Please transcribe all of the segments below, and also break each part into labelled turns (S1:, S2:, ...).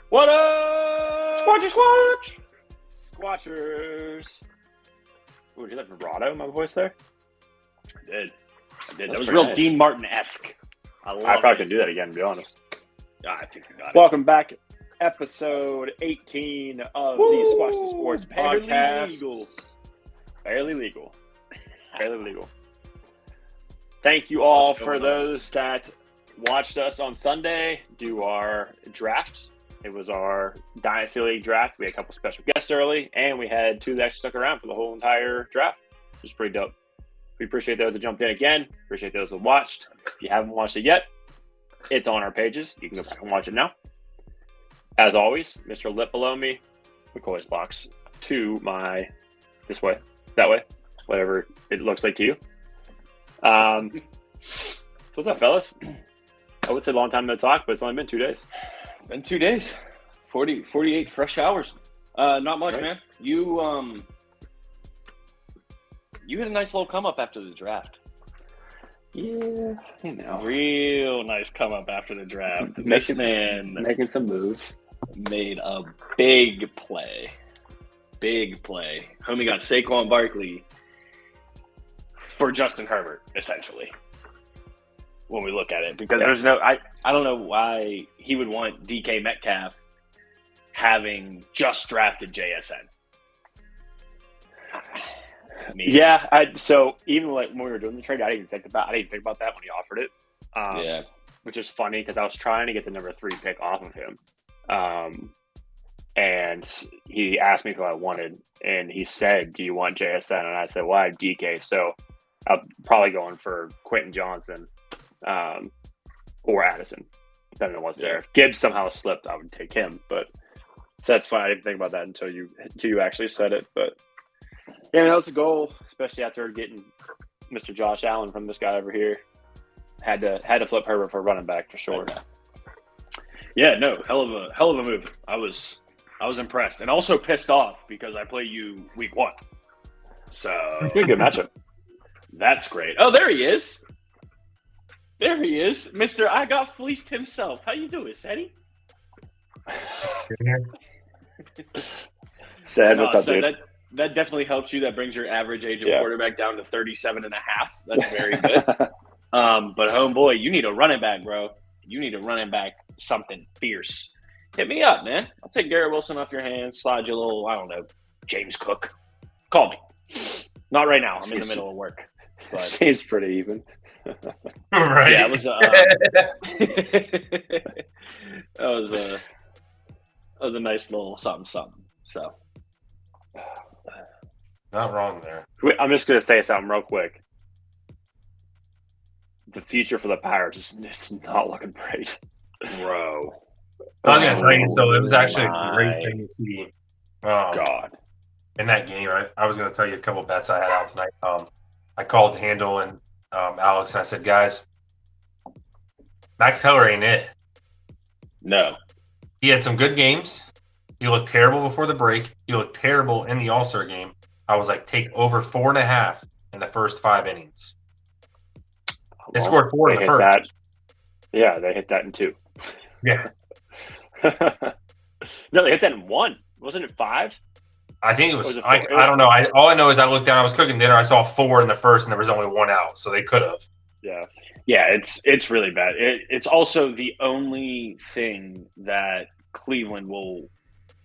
S1: What up?
S2: Squatchin, squatch!
S1: Squatchers. Ooh, did you have vibrato in my voice there?
S2: I did. That
S1: That's
S2: was
S1: pretty
S2: real
S1: nice.
S2: Dean Martin-esque. I
S1: probably could do that again, to be honest.
S2: I think you got it.
S1: Welcome back. Episode 18 of the Squatchin Sports Podcast.
S2: Legal.
S1: Barely legal. Barely legal. Thank you all
S2: What's
S1: for
S2: going on?
S1: those that watched us on Sunday do our draft. It was our Dynasty League draft. We had a couple special guests early, and we had two that actually stuck around for the whole entire draft, which is pretty dope. We appreciate those that jumped in again. Appreciate those that watched. If you haven't watched it yet, it's on our pages. You can go back and watch it now. As always, Mr. Lip below me, McCoy's box to my this way, that way, whatever it looks like to you. So what's up, fellas? I would say long time no talk, but it's only been 2 days.
S2: Been 2 days. 48 fresh hours. Not much,
S1: Right.
S2: man. You had a nice little come up after the draft.
S1: Yeah, you know,
S2: Real nice come up after the draft. This
S1: Making-
S2: man
S1: making some moves.
S2: made a big play. Big play. Homie got Saquon Barkley for Justin Herbert, essentially. When we look at it, because there's no, I don't know why he would want DK Metcalf having just drafted JSN. I mean,
S1: Yeah, so even like when we were doing the trade, I didn't think about that when he offered it.
S2: yeah.
S1: Which is funny because I was trying to get the number 3 pick off of him. And he asked me who I wanted, and he said, "Do you want JSN?" And I said, "Well, I have DK, so I'm probably going for Quentin Johnson or Addison, depending on what's there. If Gibbs somehow slipped, I would take him, but so that's fine. I didn't think about that until you actually said it. But yeah, that was the goal, especially after getting Mr. Josh Allen from this guy over here. Had to flip Herbert for a running back for sure.
S2: Yeah, no, hell of a move. I was impressed and also pissed off because I play you week 1. So
S1: It's a good matchup.
S2: that's great. Oh, there he is. There he is, Mr. I got fleeced himself. How you doing, Sadie?
S1: Sad, what's up, dude?
S2: That definitely helps you. That brings your average age of
S1: Yeah.
S2: quarterback down to 37 and a half. That's very good. But homeboy, you need a running back, bro. You need a running back, something fierce. Hit me up, man. I'll take Garrett Wilson off your hands, slide you a little, I don't know, James Cook. Call me. Not right now. I'm in the middle of work. But
S1: Seems pretty even.
S3: Right.
S2: yeah, it was that was a nice little something. So
S3: Not wrong there.
S1: I'm just going to say something real quick. The future for the Pirates it's not looking great.
S2: bro.
S3: I was going to tell you, so it was actually
S2: my
S3: a great thing to see
S1: God.
S3: in that game. I was going to tell you a couple bets I had out tonight. I called Handel and Alex, and I said, guys, Max Heller ain't it.
S2: No.
S3: He had some good games. He looked terrible before the break. He looked terrible in the All-Star game. I was like, take over 4.5 in the first 5 innings. They scored 4 in
S1: They
S3: the
S1: hit
S3: first.
S1: that. Yeah, they hit that in 2.
S3: Yeah.
S1: No, they hit that in 1. Wasn't it 5?
S3: I think it was.
S1: Was it
S3: I,
S1: four? It was
S3: I don't know. All I know is I looked down. I was cooking dinner. I saw 4 in the first, and there was only 1 out, so they could have.
S1: Yeah.
S2: Yeah, it's really bad. It's also the only thing that Cleveland will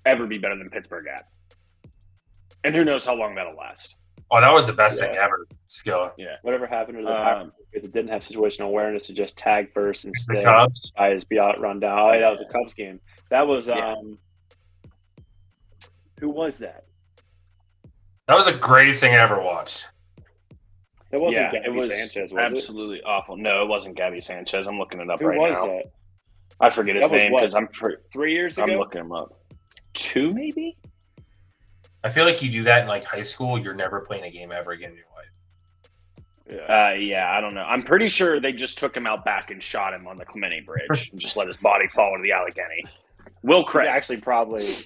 S2: ever be better than Pittsburgh at. And who knows how long that'll last.
S3: Oh, that was the best
S1: Yeah.
S3: thing ever, Skilla.
S2: Yeah.
S1: Whatever happened to the Pirates? It didn't have situational awareness to just tag first
S3: The
S1: instead.
S3: Cubs.
S1: Guys be out run down. Oh, yeah, that was a Cubs game. That was
S2: Yeah.
S1: Who was that?
S3: That was the greatest thing I ever watched.
S1: It wasn't
S2: Yeah,
S1: Gabby
S2: it was
S1: Sanchez, was
S2: absolutely awful. No, it wasn't Gabby Sanchez. I'm looking it up
S1: it? Who
S2: right
S1: was
S2: now.
S1: that?
S2: I forget his
S1: That was
S2: name
S1: what?
S2: because I'm
S1: 3 years ago?
S2: I'm looking him up. 2 maybe?
S3: I feel like you do that in like high school, you're never playing a game ever again in your life.
S1: Yeah.
S2: Yeah, I don't know. I'm pretty sure they just took him out back and shot him on the Clemente Bridge and just let his body fall into the Allegheny. Will
S1: He's
S2: Craig.
S1: actually probably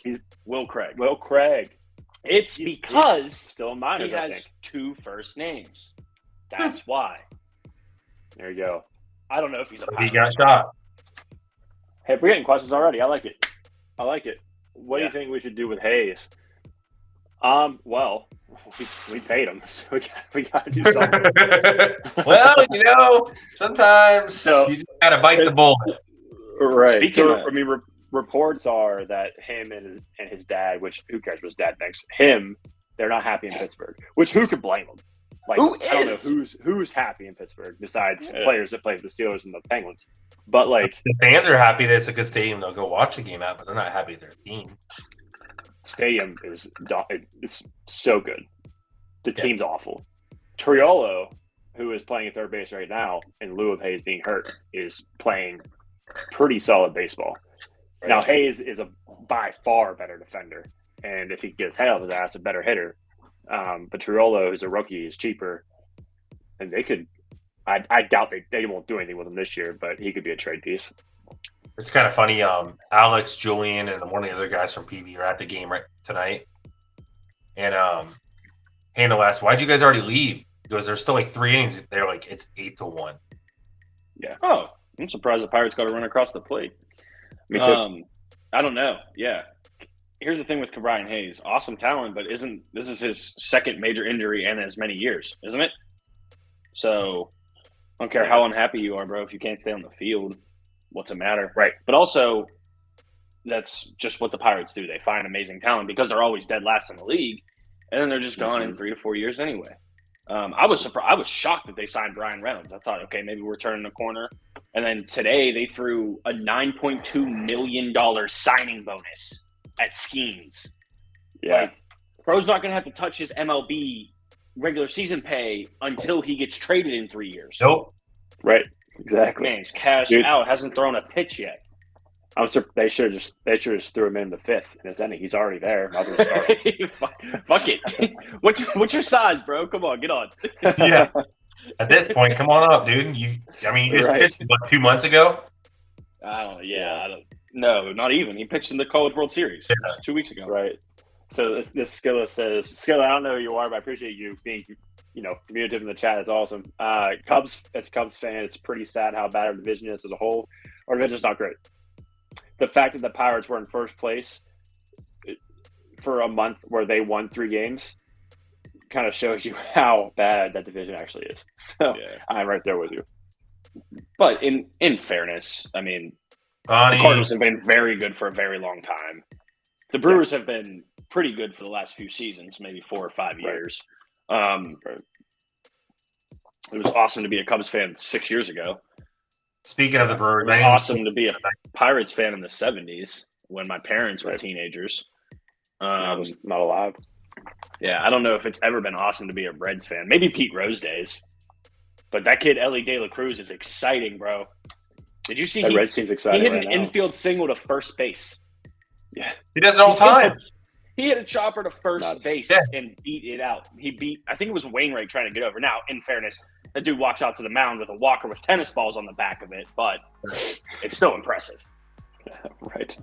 S2: Will Craig.
S1: Will Craig.
S2: It's
S1: He's
S2: because
S1: still in minors,
S2: he
S1: I
S2: has
S1: think.
S2: 2 first names. That's why.
S1: There you go.
S2: I don't know if he's a
S3: He
S2: pilot.
S3: got shot.
S1: Hey, we're getting questions already. I like it. I like it. What do
S2: Yeah.
S1: you think we should do with Hayes? Well, we paid him, so we got to do something.
S3: Well, sometimes
S1: So-
S3: you just gotta bite the bullet.
S1: Right.
S2: Speaking of-
S1: Reports are that him and his dad, which who cares what his dad thinks, they're not happy in Pittsburgh. Which who could blame them? Like,
S2: Who
S1: I don't know
S2: is?
S1: who's happy in Pittsburgh besides players that play for the Steelers and the Penguins. But like,
S3: The fans are happy that it's a good stadium. They'll go watch the game out, but they're not happy with their team.
S1: stadium is it's so good. The team's awful. Triolo, who is playing at third base right now, in lieu of Hayes being hurt, is playing pretty solid baseball. Now Hayes is a by far better defender, and if he gets head off his ass, a better hitter. But Triolo, who's a rookie, is cheaper, and they could. I doubt they won't do anything with him this year, but he could be a trade piece.
S3: It's kind of funny. Alex, Julian, and one of the other guys from PV are at the game right tonight. And Handel asked, "Why'd you guys already leave?" He goes, "There's still like 3 innings." They're like, "It's 8-1."
S1: Yeah.
S2: Oh, I'm surprised the Pirates got to run across the plate.
S1: Me too.
S2: I don't know. Yeah. Here's the thing with Brian Hayes. Awesome talent, but this is his second major injury in as many years, isn't it? So I don't care how unhappy you are, bro. If you can't stay on the field, what's the matter?
S1: Right.
S2: But also, that's just what the Pirates do. They find amazing talent because they're always dead last in the league, and then they're just gone in 3 to 4 years anyway. I was surprised. I was shocked that they signed Brian Reynolds. I thought, okay, maybe we're turning the corner. And then today they threw a $9.2 million signing bonus at Skeens.
S1: Yeah.
S2: Like, Bro's not going to have to touch his MLB regular season pay until he gets traded in 3 years.
S3: Nope.
S1: Right. Exactly.
S2: Man, he's cashed
S1: Dude.
S2: out. Hasn't thrown a pitch yet.
S1: They should have just threw him in the 5th in his inning. He's already there. Might as well start.
S2: Fuck it. What's your size, bro? Come on, get on.
S3: Yeah. At this point, come on up, dude. You just
S1: Right.
S3: pitched what, 2 months ago?
S2: I don't. Yeah, I don't. No, not even. He pitched in the College World Series 2 weeks ago.
S1: Right. So this Skilla says, Skilla, I don't know who you are, but I appreciate you being, communicative in the chat. It's awesome. Cubs, as a Cubs fan, it's pretty sad how bad our division is as a whole. Our division's not great. The fact that the Pirates were in first place for a month where they won 3 games kind of shows you how bad that division actually is. So
S2: Yeah.
S1: I'm right there with you.
S2: But in fairness, I mean,
S3: Bonnie,
S2: the Cardinals have been very good for a very long time. The Brewers have been pretty good for the last few seasons, maybe 4 or 5 years. It was awesome to be a Cubs fan 6 years ago.
S3: speaking of the Brewers,
S2: It was awesome to be a Pirates fan in the 70s when my parents were teenagers.
S1: I was not alive.
S2: Yeah, I don't know if it's ever been awesome to be a Reds fan. Maybe Pete Rose days. But that kid, Ellie De La Cruz, is exciting, bro. Did you see
S1: That Reds team's
S2: he
S1: exciting
S2: hit
S1: right
S2: an
S1: now.
S2: infield single to first base?
S1: Yeah.
S3: he does it all the time.
S2: He hit a chopper to first
S1: Nuts.
S2: base
S3: Yeah.
S2: and beat it out. I think it was Wainwright trying to get over. Now, in fairness, that dude walks out to the mound with a walker with tennis balls on the back of it, but it's still impressive.
S1: Right.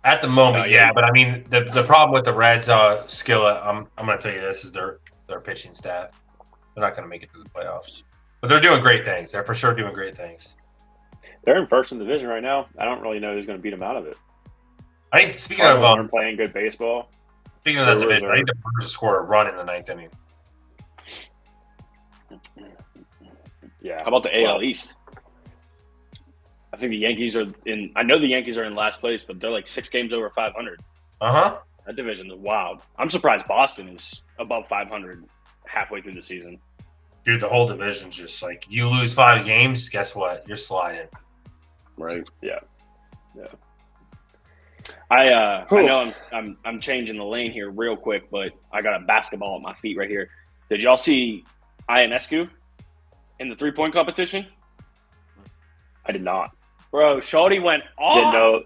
S3: At the moment,
S2: Oh, yeah.
S3: yeah. But I mean, the problem with the Reds, Skilla, I'm going to tell you this is their pitching staff. They're not going to make it to the playoffs, but they're doing great things. They're for sure doing great things.
S1: They're in first in the division right now. I don't really know who's going to beat them out of it.
S3: I think speaking
S1: Cardinals
S3: of
S1: are playing good baseball.
S3: speaking of that
S1: Brewers
S3: division, I think the Brewers score a run in the 9th inning.
S1: Yeah.
S2: How about the AL East? I think the Yankees are in. I know the Yankees are in last place, but they're like 6 games over 500. That division is wild. I'm surprised Boston is above 500 halfway through the season.
S3: Dude, the whole division's just like you lose 5 games, guess what? You're sliding.
S2: Right.
S1: Yeah.
S2: I know I'm changing the lane here real quick, but I got a basketball at my feet right here. Did y'all see Ionescu in the 3-point competition?
S1: I did not.
S2: Bro, Shawty went off.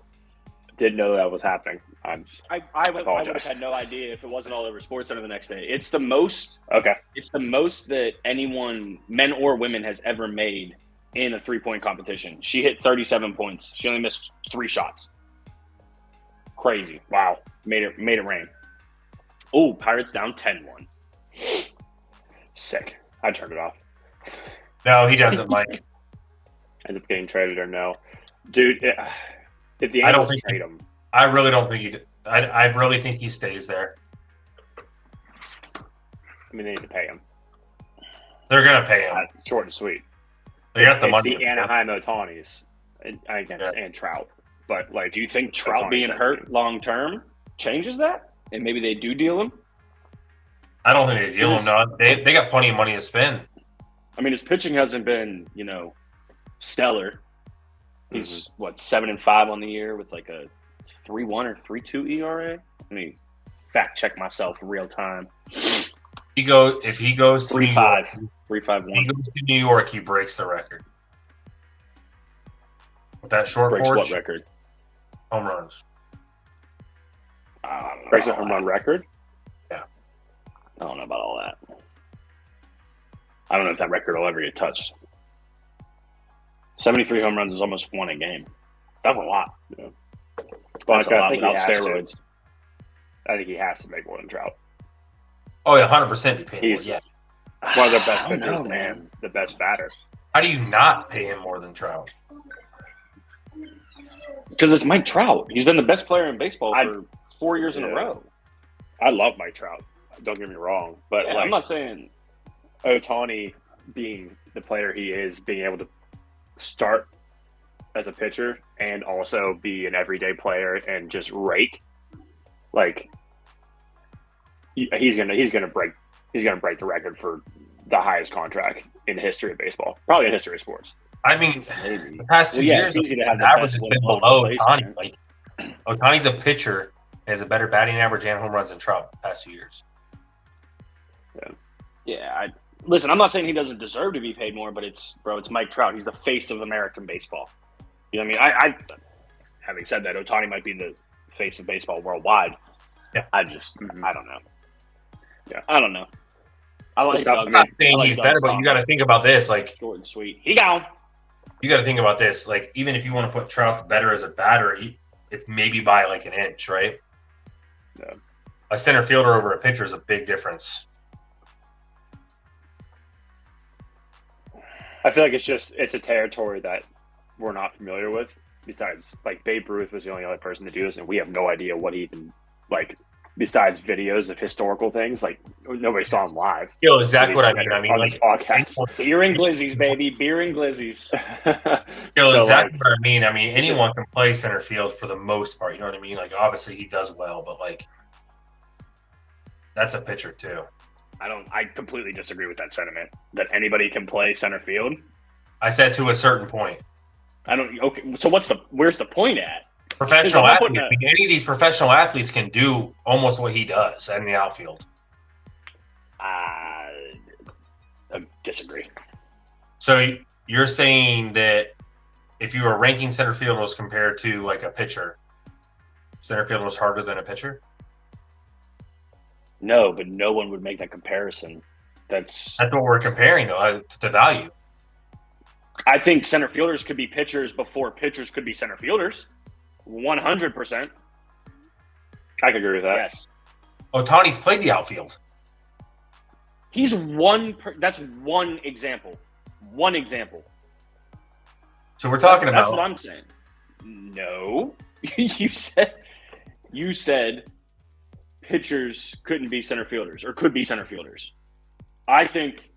S1: Didn't know that was happening.
S2: I would have
S1: apologize.
S2: had no idea if it wasn't all over SportsCenter the next day. It's the most
S1: Okay.
S2: that anyone, men or women, has ever made in a 3-point competition. She hit 37 points. She only missed 3 shots. Crazy. Wow. Made it rain. Oh, Pirates down 10-1.
S1: Sick. I turned it off.
S3: No, he doesn't, Mike.
S1: Ends up getting traded or no. Dude, if the
S3: I don't
S1: Angels
S3: think-
S1: trade him,
S3: I really don't think I really think he stays there.
S1: I mean, they need to pay him.
S3: They're gonna pay him.
S1: Short and sweet.
S3: They got the
S1: It's
S3: money.
S1: the Anaheim Otanis, I guess, and Trout. But like,
S2: Do you think Trout
S1: Ohtani's
S2: being
S1: that
S2: hurt
S1: team.
S2: long term changes that? And maybe they do deal him?
S3: I don't think they deal him. No, they got plenty of money to spend.
S2: I mean, his pitching hasn't been, stellar. He's 7-5 on the year with like a 3.1 or 3.2 ERA. Let me fact check myself real time.
S3: If he goes to New York,
S2: 3.5.
S3: if he goes to New York, he breaks the record. With that short
S2: Breaks
S3: porch,
S2: what record?
S3: home runs.
S2: I don't know
S1: breaks a
S2: about
S1: home
S2: all
S1: run
S2: that.
S1: record.
S2: I don't know about all that. I don't know if that record will ever get touched. 73 home runs is almost one a game. That's a lot.
S1: Yeah.
S2: That's a
S1: I
S2: lot
S1: think
S2: without
S1: he has to.
S2: steroids.
S1: I think he has to make more than Trout.
S3: Oh yeah, 100% you pay him.
S1: He's
S3: Yeah.
S1: one of their best
S2: I don't
S1: pitchers
S2: know, man.
S1: and the best batter.
S3: How do you not pay him more than Trout?
S2: Because it's Mike Trout. He's been the best player in baseball
S1: I-
S2: for 4 years in a
S1: Yeah.
S2: row.
S1: I love Mike Trout. Don't get me wrong, but
S2: Yeah,
S1: like
S2: I'm not saying
S1: Ohtani being the player he is, being able to start as a pitcher and also be an everyday player and just rake, like he's gonna break the record for the highest contract in the history of baseball, probably in history of sports.
S3: I mean,
S2: maybe.
S3: the past 2
S2: Well, yeah,
S3: years,
S2: it's easy to have the
S3: average
S2: best
S3: has
S2: one
S3: been
S2: on
S3: below
S2: base,
S3: Ohtani.
S2: man.
S3: Like, Ohtani's a pitcher and has a better batting average and home runs than Trout the past 2 years.
S2: Yeah, listen, I'm not saying he doesn't deserve to be paid more, but it's Mike Trout. He's the face of American baseball. You know what I mean? I having said that, Ohtani might be the face of baseball worldwide.
S3: Yeah.
S2: I don't know. Yeah, I don't know. I like
S1: Stop.
S2: Doug.
S3: I'm not
S2: I
S3: saying
S2: like
S3: he's
S2: Doug's
S3: better, but you
S2: comment.
S3: got to think about this. Like,
S2: Short and sweet. He gone.
S3: you got to think about this. Like, even if you want to put Trout better as a batter, it's maybe by like an inch, right?
S1: Yeah.
S3: A center fielder over a pitcher is a big difference.
S1: I feel like it's a territory that we're not familiar with. Besides, like Babe Ruth was the only other person to do this, and we have no idea what he even like. Besides videos of historical things, like nobody saw him live.
S3: You know exactly what I mean. I mean,
S1: on these
S3: like,
S1: podcasts.
S2: Beer and glizzies, baby. Beer and glizzies.
S3: you know
S1: So,
S3: exactly
S1: like,
S3: what I mean. I mean,
S1: it's
S3: anyone can play center field for the most part. You know what I mean? Like, obviously he does well, but like, that's a pitcher too.
S2: I completely disagree with that sentiment that anybody can play center field.
S3: I said to a certain point.
S2: Okay, so where's the point at?
S3: Professional
S2: I'm not
S3: athletes.
S2: putting
S3: I mean, any of these professional athletes can do almost what he does in the outfield.
S2: I disagree.
S3: So you're saying that if you were ranking center fielders compared to like a pitcher, center fielder was harder than a pitcher?
S2: No, but no one would make that comparison. That's
S3: That's what we're comparing to value.
S2: I think center fielders could be pitchers before pitchers could be center fielders. 100%.
S1: I can agree with that.
S2: Yes.
S3: Ohtani's played the outfield.
S2: He's that's one example. One example.
S3: So we're talking
S2: That's
S3: about
S2: what I'm saying. No. you said pitchers couldn't be center fielders or could be center fielders. I think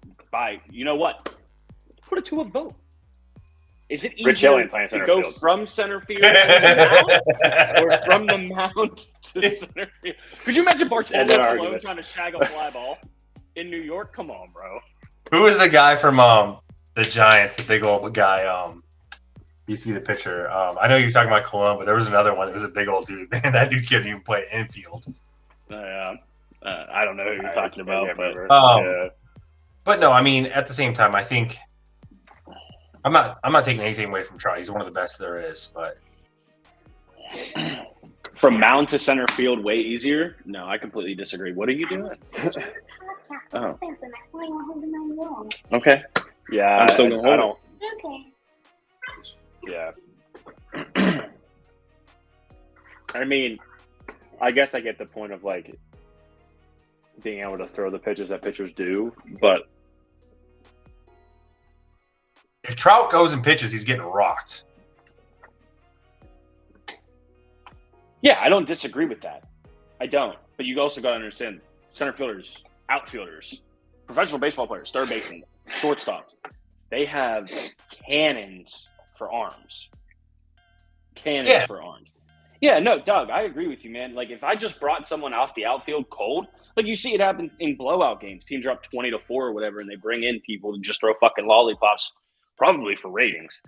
S2: you know what? Let's put it to a vote. Is it
S1: Rich
S2: easier
S1: Hillian playing
S2: to
S1: center
S2: go
S1: field.
S2: from center field to the mound or from the mound to center field? Could you imagine Barcelona
S1: And that
S2: alone
S1: argument.
S2: trying to shag a fly ball in New York? Come on, bro.
S3: Who is the guy from the Giants, the big old guy? You see the picture. I know you're talking about Cologne, but there was another one that was a big old dude. Man, that dude couldn't even play infield.
S2: I don't know who you're talking about,
S1: I can't
S2: but
S1: remember.
S3: But no, I mean, at the same time, I think I'm not taking anything away from Trout. He's one of the best there is, but
S2: from mound to center field, way easier. No, I completely disagree. What are you doing? Oh. Okay.
S1: Yeah,
S2: I'm still gonna
S1: I
S2: hold
S1: don't.
S4: Okay.
S1: Yeah. I mean, I guess I get the point of like being able to throw the pitches that pitchers do, but
S3: if Trout goes and pitches, he's getting rocked.
S2: Yeah, I don't disagree with that. I don't. But you also got to understand center fielders, outfielders, professional baseball players, third basemen, shortstops. They have cannons for arms. Cannons for arms. Yeah, no, Doug, I agree with you, man. Like, if I just brought someone off the outfield cold, like you see it happen in blowout games. Teams are up 20-4 or whatever, and they bring in people to just throw fucking lollipops, probably for ratings.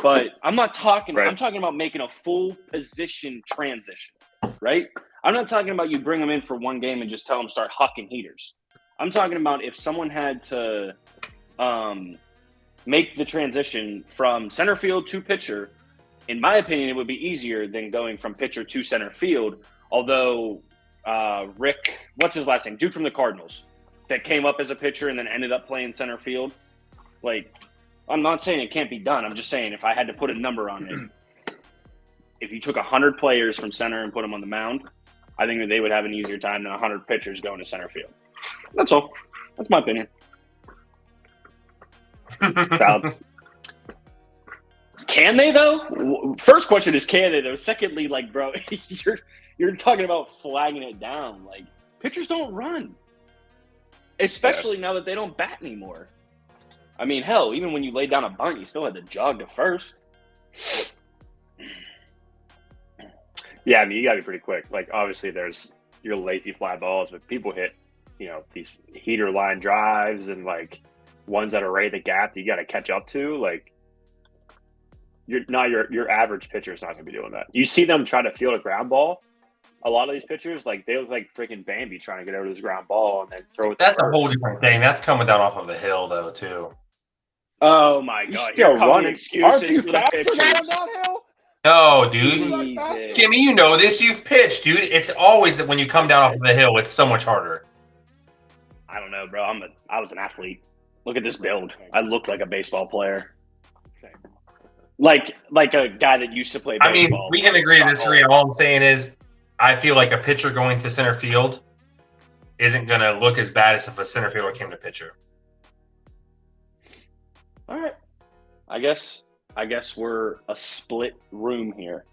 S2: But I'm not talking – I'm talking about making a full position transition, right? I'm not talking about you bring them in for one game and just tell them to start hucking heaters. I'm talking about if someone had to make the transition from center field to pitcher – in my opinion, it would be easier than going from pitcher to center field. Although Rick, what's his last name? Dude from the Cardinals that came up as a pitcher and then ended up playing center field. Like, I'm not saying it can't be done. I'm just saying if I had to put a number on it, if you took 100 players from center and put them on the mound, I think that they would have an easier time than 100 pitchers going to center field. That's all. That's my opinion. Valid. Can they though? First question is, can they though? Secondly, like, bro, you're talking about flagging it down. Like, pitchers don't run, especially now that they don't bat anymore. I mean, hell, even when you laid down a bunt, you still had to jog to first.
S1: Yeah, I mean, you got to be pretty quick. Like, obviously, there's your lazy fly balls, but people hit, these heater line drives and like ones that are right at the gap that you got to catch up to. Like, your average pitcher is not going to be doing that. You see them try to field a ground ball. A lot of these pitchers, like, they look like freaking Bambi trying to get over this ground ball and then throw it.
S3: That's a whole different thing. That's coming down off of a hill, though, too.
S2: Oh my God!
S1: Still running excuses.
S4: Aren't you
S1: for
S4: faster
S1: the
S4: than
S1: pitchers.
S4: downhill?
S3: No, dude.
S2: Jesus.
S3: Jimmy, you know this. You've pitched, dude. It's always that when you come down off of the hill, it's so much harder.
S2: I don't know, bro. I was an athlete. Look at this build. I look like a baseball player. Like a guy that used to play baseball.
S3: I mean, we can agree to disagree. All I'm saying is I feel like a pitcher going to center field isn't going to look as bad as if a center fielder came to pitcher.
S2: All right. I guess we're a split room here.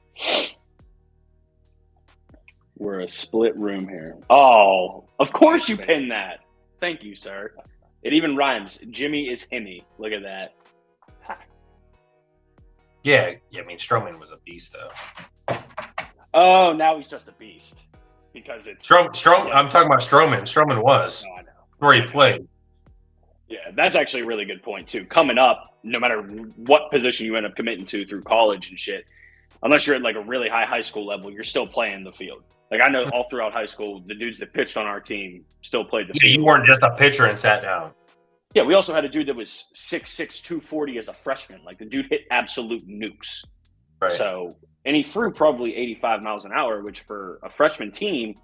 S2: We're a split room here. Oh, of course you pinned that. Thank you, sir. It even rhymes. Jimmy is Himmy. Look at that.
S3: Yeah. I mean, Stroman was a beast, though.
S2: Oh, now he's just a beast because it's
S3: I'm talking about Stroman. Stroman was
S2: I know.
S3: where he played.
S2: Yeah, that's actually a really good point too. Coming up, no matter what position you end up committing to through college and shit, unless you're at like a really high school level, you're still playing the field. Like, I know all throughout high school, the dudes that pitched on our team still played the field.
S3: You weren't just a pitcher and sat down.
S2: Yeah, we also had a dude that was 6'6", 240 as a freshman. Like, the dude hit absolute nukes.
S3: Right.
S2: So, and he threw probably 85 miles an hour, which for a freshman team,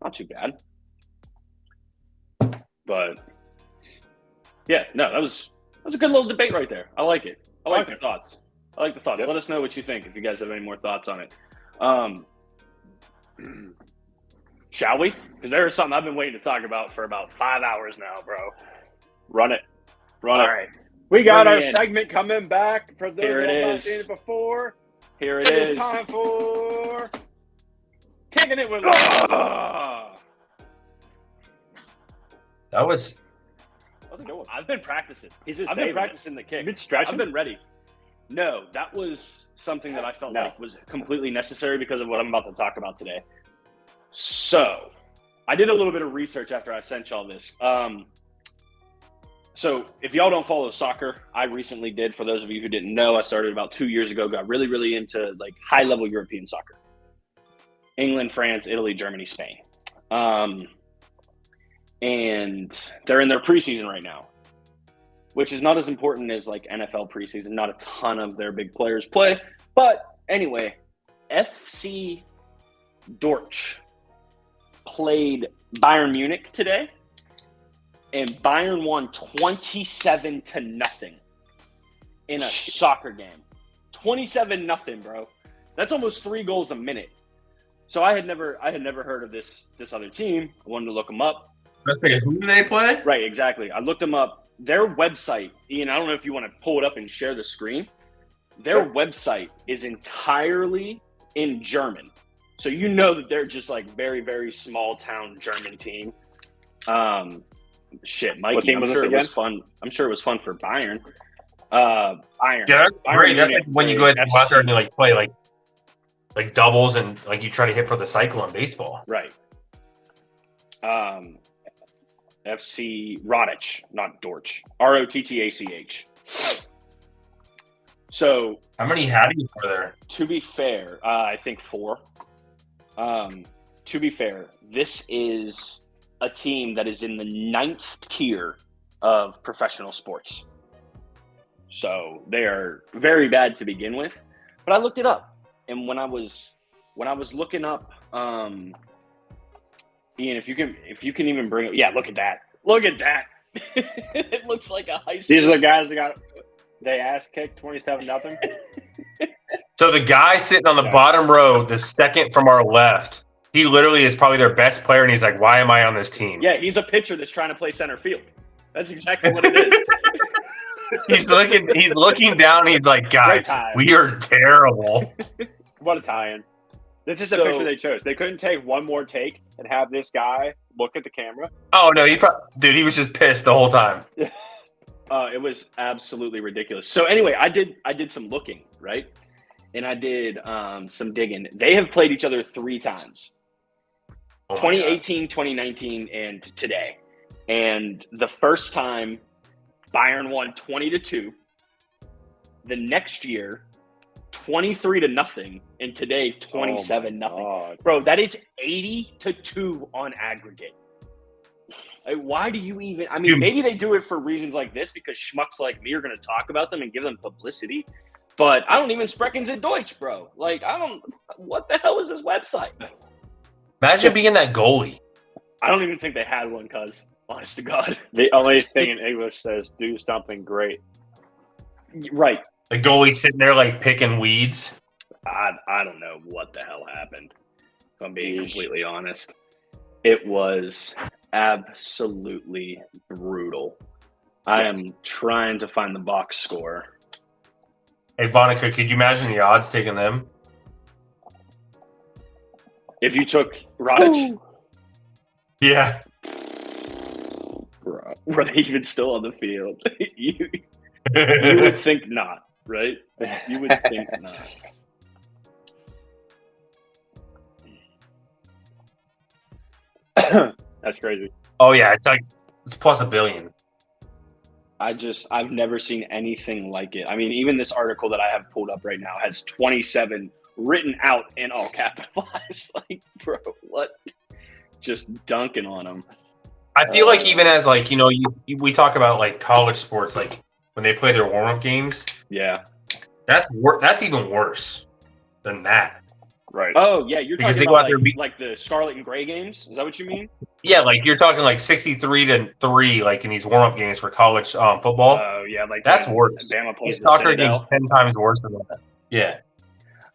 S2: not too bad. But yeah, no, that was a good little debate right there. I like it. I like the thoughts. Yep. Let us know what you think if you guys have any more thoughts on it. Shall we? Because there is something I've been waiting to talk about for about 5 hours now, bro.
S1: Run it.
S4: All right. We got
S2: Bring
S4: our
S2: me in.
S4: segment coming back. For those
S2: Here
S4: who
S2: it
S4: have not
S2: is.
S4: seen it before,
S2: Here it
S4: it
S2: is.
S4: is time for Kicking It With
S2: Ah!
S3: That was
S2: That's a good one. I've been practicing.
S1: He's been
S2: I've
S1: saving
S2: been practicing the kick.
S1: You've been stretching.
S2: I've been ready. No, that was something that I felt like was completely necessary because of what I'm about to talk about today. So, I did a little bit of research after I sent y'all this. So, if y'all don't follow soccer, I recently did. For those of you who didn't know, I started about 2 years ago, got really, really into like high-level European soccer. England, France, Italy, Germany, Spain. And they're in their preseason right now, which is not as important as like NFL preseason. Not a ton of their big players play. But anyway, FC Dortch played Bayern Munich today, and Bayern won 27-0 in a soccer game. 27-0, bro. That's almost 3 goals a minute. So I had never heard of this other team. I wanted to look them up.
S3: let's say who do they play?
S2: Right, exactly. I looked them up. Their website, Ian, I don't know if you want to pull it up and share the screen. Their website is entirely in German. So you know that they're just like very, very small town German team. Shit, Mikey,
S1: What team
S2: I'm
S1: was
S2: sure
S1: this
S2: it was
S1: again?
S2: fun. I'm sure it was fun for Bayern. Bayern.
S3: Yeah, that's
S2: Bayern
S3: great. That's
S2: Munich
S3: like when you go
S2: played
S3: ahead and go out there
S2: FC.
S3: and you like play like doubles and like you try to hit for the cycle in baseball.
S2: Right. FC Rodich, not Dortch. ROTTACH. So
S3: How many Hatties were there?
S2: to be fair, I think 4. To be fair, this is a team that is in the 9th tier of professional sports. So they are very bad to begin with. But I looked it up, and when I was looking up, Ian, if you can even bring it, yeah, look at that. It looks like a high school.
S1: These are the guys that got they ass kicked 27-0.
S3: So the guy sitting on the bottom row, the second from our left, he literally is probably their best player, and he's like, "Why am I on this team?"
S2: Yeah, he's a pitcher that's trying to play center field. That's exactly what it is.
S3: He's looking down, and he's like, "Guys,
S1: tie.
S3: we are terrible."
S1: What a tie-in. This is the
S2: So-
S1: picture they chose. They couldn't take one more take and have this guy look at the camera.
S3: Oh no, he was just pissed the whole time.
S2: It was absolutely ridiculous. So anyway, I did some looking, right? And I did some digging. They have played each other 3 times.
S3: Oh my
S2: 2018, 2019, and today. And the first time, Bayern won 20-2. The next year, 23-0. And today, 27-0.
S1: God.
S2: Bro, that is 80-2 on aggregate. Like, why do you even? I mean,
S3: Dude.
S2: maybe they do it for reasons like this because schmucks like me are going to talk about them and give them publicity. But I don't even sprechen Sie Deutsch, bro. Like, I don't. What the hell is this website?
S3: Imagine being that goalie.
S2: I don't even think they had one, cuz. Honest to God.
S1: The only thing in English says "do something great."
S2: Right.
S3: The goalie sitting there like picking weeds.
S2: I don't know what the hell happened. If I'm being
S1: Yeesh.
S2: completely honest. It was absolutely brutal. I am trying to find the box score.
S3: Hey, Vonica, could you imagine the odds taking them?
S2: If you took Rodich,
S3: Yeah.
S2: bro, were they even still on the field? you would think not, right? You would think not.
S1: That's crazy.
S3: Oh yeah, it's plus $1 billion.
S2: I've never seen anything like it. I mean, even this article that I have pulled up right now has 27 written out in all capitalized. Like, bro, what? Just dunking on them.
S3: I feel like even as like we talk about like college sports, like when they play their warm up games,
S2: Yeah.
S3: that's even worse than that.
S1: Right.
S2: Oh, yeah, you're
S3: Because
S2: talking
S3: they go out
S2: about
S3: there and
S2: like the Scarlet and Gray games? Is that what you mean?
S3: Yeah, like you're talking like 63-3, like in these warm up games for college football.
S2: Oh, yeah, like
S3: That's
S2: when
S3: worse.
S2: Bama plays
S3: These
S2: the
S3: soccer
S2: Citadel.
S3: games 10 times worse than that. Yeah.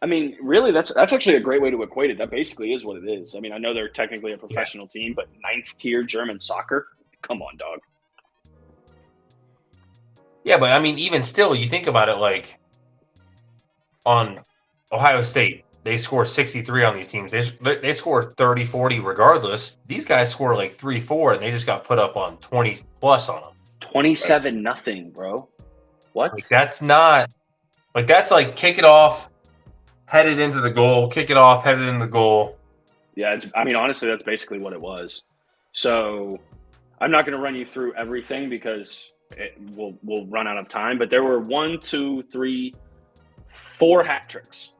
S2: I mean, really, that's actually a great way to equate it. That basically is what it is. I mean, I know they're technically a professional team, but 9th tier German soccer? Come on, dog.
S3: Yeah, but I mean, even still, you think about it, like on Ohio State, they score 63 on these teams. They score 30-40 regardless. These guys score like 3-4, and they just got put up on 20 plus on them.
S2: 27-0, bro. What?
S3: Like that's like kick it off, head it into the goal, kick it off, head it into the goal.
S2: Yeah, I mean, honestly, that's basically what it was. So I'm not going to run you through everything because we'll run out of time. But there were 1, 2, 3, 4 hat tricks.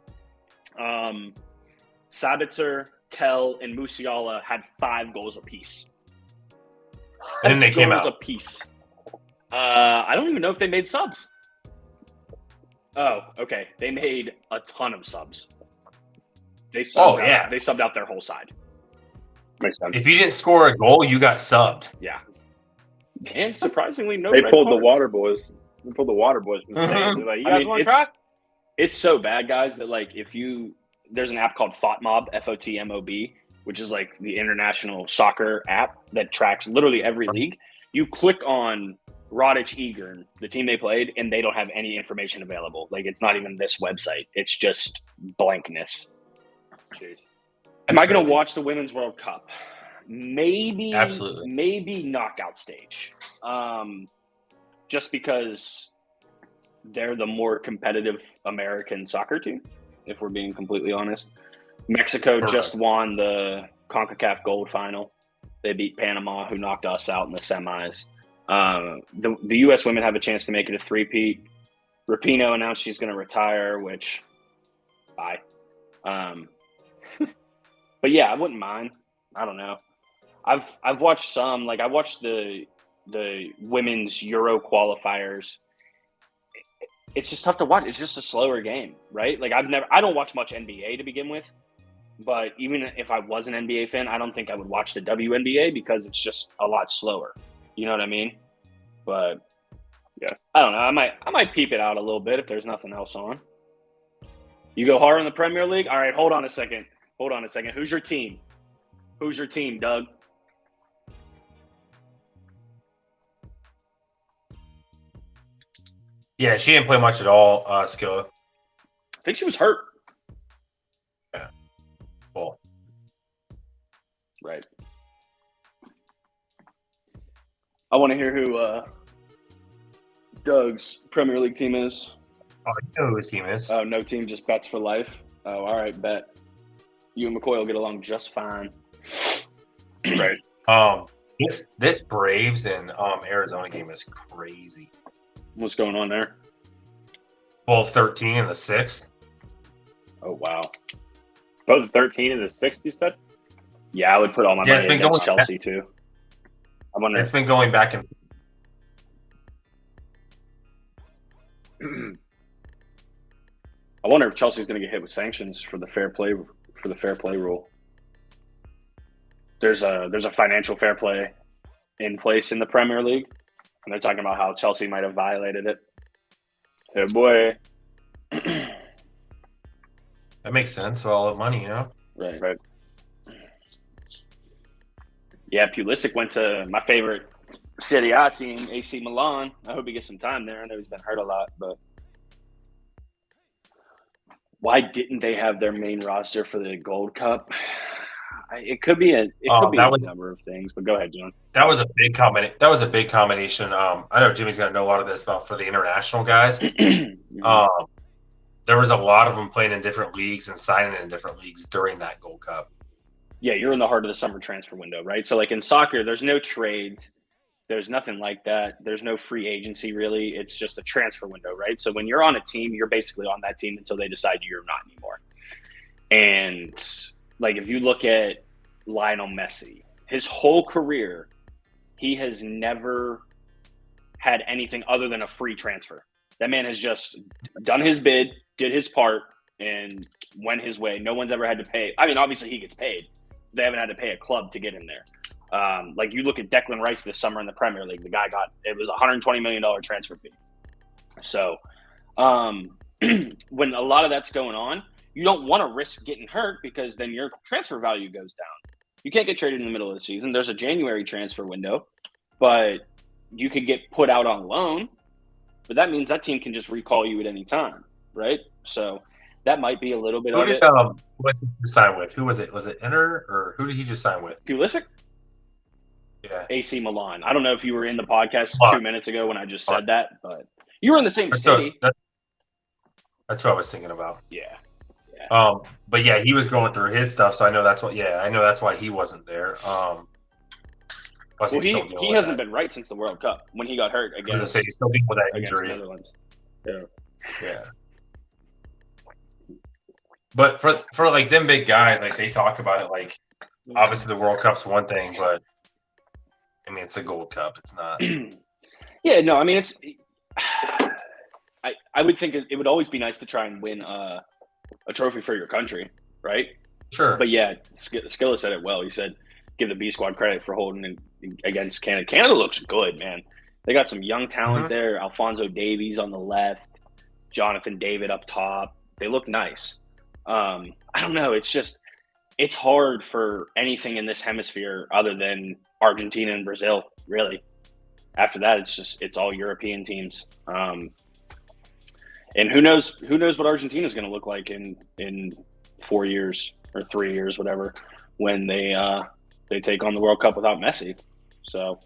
S2: Sabitzer, Tell, and Musiala had 5 goals apiece.
S3: And then they came
S2: goals
S3: out.
S2: apiece. I don't even know if they made subs. Oh, okay. They made a ton of subs. They subbed out their whole side.
S1: Makes sense.
S3: If you didn't score a goal, you got subbed.
S2: Yeah. And surprisingly, no
S1: They
S2: red
S1: pulled the
S2: cards.
S1: water boys. They pulled the water boys from the
S3: Mhm.
S1: stand. They're like, you
S2: I
S1: guys
S2: mean,
S1: want to try?
S2: It's so bad, guys, that like there's an app called FOTMob, FOTMOB, which is like the international soccer app that tracks literally every league. You click on Rodich Egern, the team they played, and they don't have any information available. Like it's not even this website. It's just blankness.
S1: Jeez.
S2: Am I going to watch the Women's World Cup? Maybe.
S3: Absolutely.
S2: Maybe knockout stage. Just because they're the more competitive American soccer team, if we're being completely honest. Mexico just won the CONCACAF Gold Final. They beat Panama, who knocked us out in the semis. The U.S. women have a chance to make it a three-peat. Rapinoe announced she's going to retire, which, bye. But yeah, I wouldn't mind. I don't know. I've watched some. Like I watched the women's Euro qualifiers. It's just tough to watch. It's just a slower game, right? Like I don't watch much NBA to begin with. But even if I was an NBA fan, I don't think I would watch the WNBA because it's just a lot slower. You know what I mean? But yeah, I don't know. I might peep it out a little bit if there's nothing else on. You go hard in the Premier League? All right, hold on a second. Who's your team? Doug?
S3: Yeah, she didn't play much at all, Skilla.
S2: I think she was hurt.
S3: Yeah. Well.
S2: Right. I want to hear who Doug's Premier League team is.
S3: Oh, I know who his team is.
S2: Oh, no team, just bets for life. Oh, all right, bet. You and McCoy will get along just fine.
S1: Right.
S3: This Braves and Arizona game is crazy.
S2: What's going on there?
S3: 12-13 in the 6th.
S2: Oh, wow.
S1: Both the 13 and the 6th, you said?
S2: Yeah, I would put all my money against Chelsea, too. I wonder.
S3: It's been going back and
S2: I wonder if Chelsea's going to get hit with sanctions for the fair play rule. There's a financial fair play in place in the Premier League, and they're talking about how Chelsea might have violated it.
S1: Oh boy.
S3: that makes sense. All the money, you know.
S2: Right. Yeah, Pulisic went to my favorite Serie A team, AC Milan. I hope he gets some time there. I know he's been hurt a lot, but why didn't they have their main roster for the Gold Cup? It could be a number of things, but go ahead, John.
S3: That was a big combination. I know Jimmy's going to know a lot of this about for the international guys. There was a lot of them playing in different leagues and signing in different leagues during that Gold Cup.
S2: Yeah, you're in the heart of the summer transfer window, right? So like in soccer, there's no trades. There's nothing like that. There's no free agency, really. It's just a transfer window, right? So when you're on a team, you're basically on that team until they decide you're not anymore. And like if you look at Lionel Messi, his whole career, he has never had anything other than a free transfer. That man has just done his bid, did his part, and went his way. No one's ever had to pay. I mean, obviously he gets paid. They haven't had to pay a club to get in there. Like you look at Declan Rice this summer in the Premier League, the guy it was a $120 million transfer fee. So when a lot of that's going on, you don't want to risk getting hurt because then your transfer value goes down. You can't get traded in the middle of the season. There's a January transfer window, but you could get put out on loan. But that means that team can just recall you at any time, right? So that might be a little bit of it.
S3: Who was he sign with? Who was it? Was it Inter or who did he just sign with?
S2: Pulisic?
S3: Yeah.
S2: AC Milan. I don't know if you were in the podcast 2 minutes ago when I just said that, but you were in the same city.
S3: That's what I was thinking about.
S2: Yeah.
S3: But yeah, he was going through his stuff, so I know that's why he wasn't there.
S2: He hasn't been right since the World Cup when he got hurt against.
S3: He's still dealing with that injury.
S2: Netherlands.
S3: Yeah. But for like them big guys, like they talk about it like obviously the World Cup's one thing, but I mean it's the Gold Cup. It's not.
S2: Yeah, no, I mean it's. I would think it would always be nice to try and win a trophy for your country, right?
S3: Sure.
S2: But yeah, Skilla said it well. He said, give the B squad credit for holding against Canada. Canada looks good, man. They got some young talent there. Alphonso Davies on the left, Jonathan David up top. They look nice. I don't know. It's hard for anything in this hemisphere other than Argentina and Brazil, really. After that, it's all European teams. And who knows what Argentina is going to look like in 4 years or 3 years, whatever, when they take on the World Cup without Messi. So,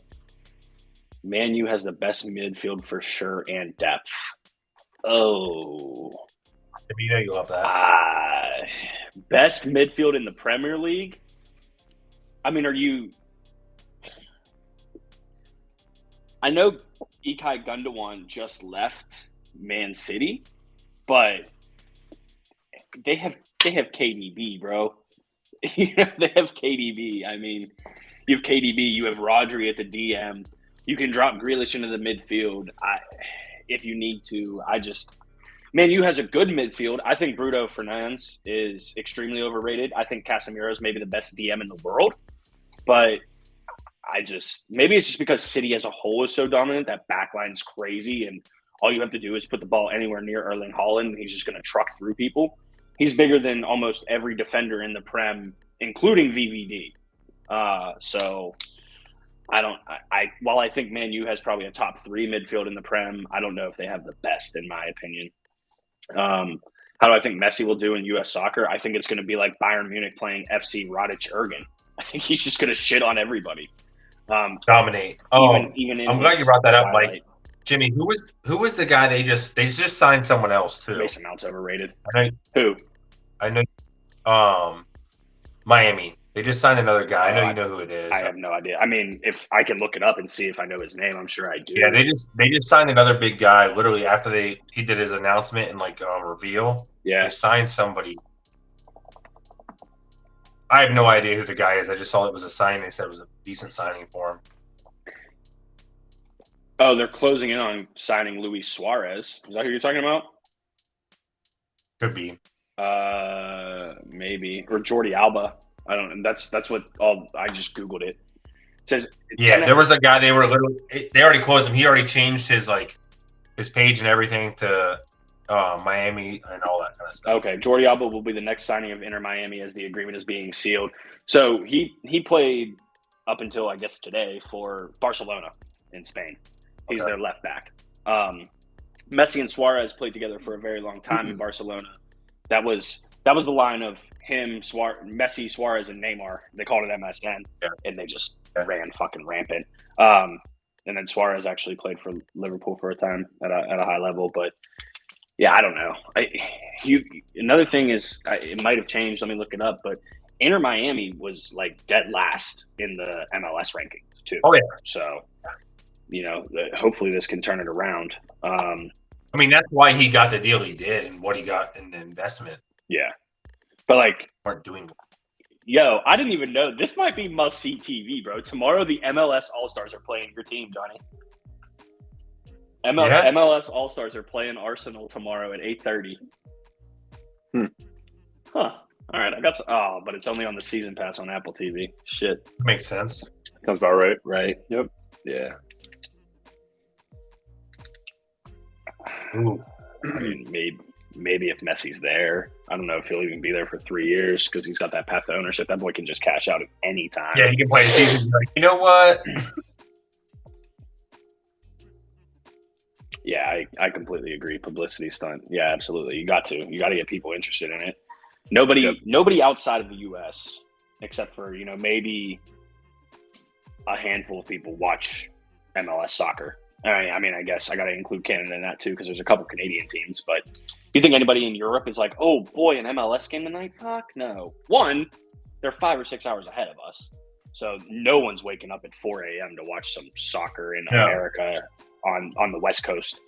S2: Man U has the best midfield for sure and depth. Oh,
S3: You know you love that.
S2: best midfield in the Premier League. I mean, I know Ilkay Gundogan just left Man City, but they have KDB, bro. They have KDB. I mean, you have KDB, you have Rodri at the DM. You can drop Grealish into the midfield if you need to. Man U has a good midfield. I think Bruno Fernandes is extremely overrated. I think Casemiro is maybe the best DM in the world. But maybe it's just because City as a whole is so dominant, that backline's crazy, and all you have to do is put the ball anywhere near Erling Haaland, and he's just going to truck through people. He's bigger than almost every defender in the Prem, including VVD. So while I think Man U has probably a top 3 midfield in the Prem, I don't know if they have the best, in my opinion. How do I think Messi will do in U.S. soccer? I think it's going to be like Bayern Munich playing FC Radich Ergen. I think he's just going to shit on everybody.
S3: Dominate.
S2: Even
S3: I'm glad you brought that up,
S2: Twilight.
S3: Mike. Jimmy, who was the guy they just signed someone else too?
S2: Mason Mount's overrated.
S3: Who? I know. Miami. They just signed another guy. I know you know who it is.
S2: I have no idea. I mean, if I can look it up and see if I know his name, I'm sure I do.
S3: Yeah, they just signed another big guy. Literally after he did his announcement and reveal.
S2: Yeah,
S3: they signed somebody. I have no idea who the guy is. I just saw it was a sign. They said it was a decent signing for him.
S2: Oh, they're closing in on signing Luis Suarez. Is that who you're talking about?
S3: Could be.
S2: Maybe, or Jordi Alba. I don't know. That's what I just Googled it. It says
S3: there was a guy they already closed him. He already changed his page and everything to Miami and all that kind of stuff.
S2: Okay, Jordi Alba will be the next signing of Inter Miami as the agreement is being sealed. So he played up until I guess today for Barcelona in Spain. He's their left back. Messi and Suarez played together for a very long time in Barcelona. That was the line of him, Messi, Suarez, and Neymar. They called it MSN, and they just ran fucking rampant. And then Suarez actually played for Liverpool for a time at a high level. But, yeah, I don't know. Another thing is, it might have changed. Let me look it up. But Inter Miami was, dead last in the MLS rankings, too.
S3: Oh, yeah.
S2: So, hopefully this can turn it around.
S3: I mean, that's why he got the deal he did and what he got in the investment.
S2: Yeah. But,
S3: aren't doing it.
S2: Yo, I didn't even know. This might be must-see TV, bro. Tomorrow, the MLS All-Stars are playing your team, Johnny. MLS All-Stars are playing Arsenal tomorrow at 8:30. Huh. All right. but it's only on the season pass on Apple TV. Shit.
S3: Makes sense.
S2: Sounds about right. Right. Yep. Yeah.
S3: Ooh.
S2: I mean, maybe if Messi's there, I don't know if he'll even be there for 3 years because he's got that path to ownership. That boy can just cash out at any time.
S3: Yeah, he can play a season. You know what?
S2: Yeah, I completely agree. Publicity stunt. Yeah, absolutely. You got to get people interested in it. Nobody outside of the U.S. except for maybe a handful of people watch MLS soccer. I mean, I guess I got to include Canada in that too because there's a couple Canadian teams. But do you think anybody in Europe is like, oh boy, an MLS game tonight? Fuck no. One, they're 5 or 6 hours ahead of us, so no one's waking up at 4 a.m. to watch some soccer in America on the West Coast.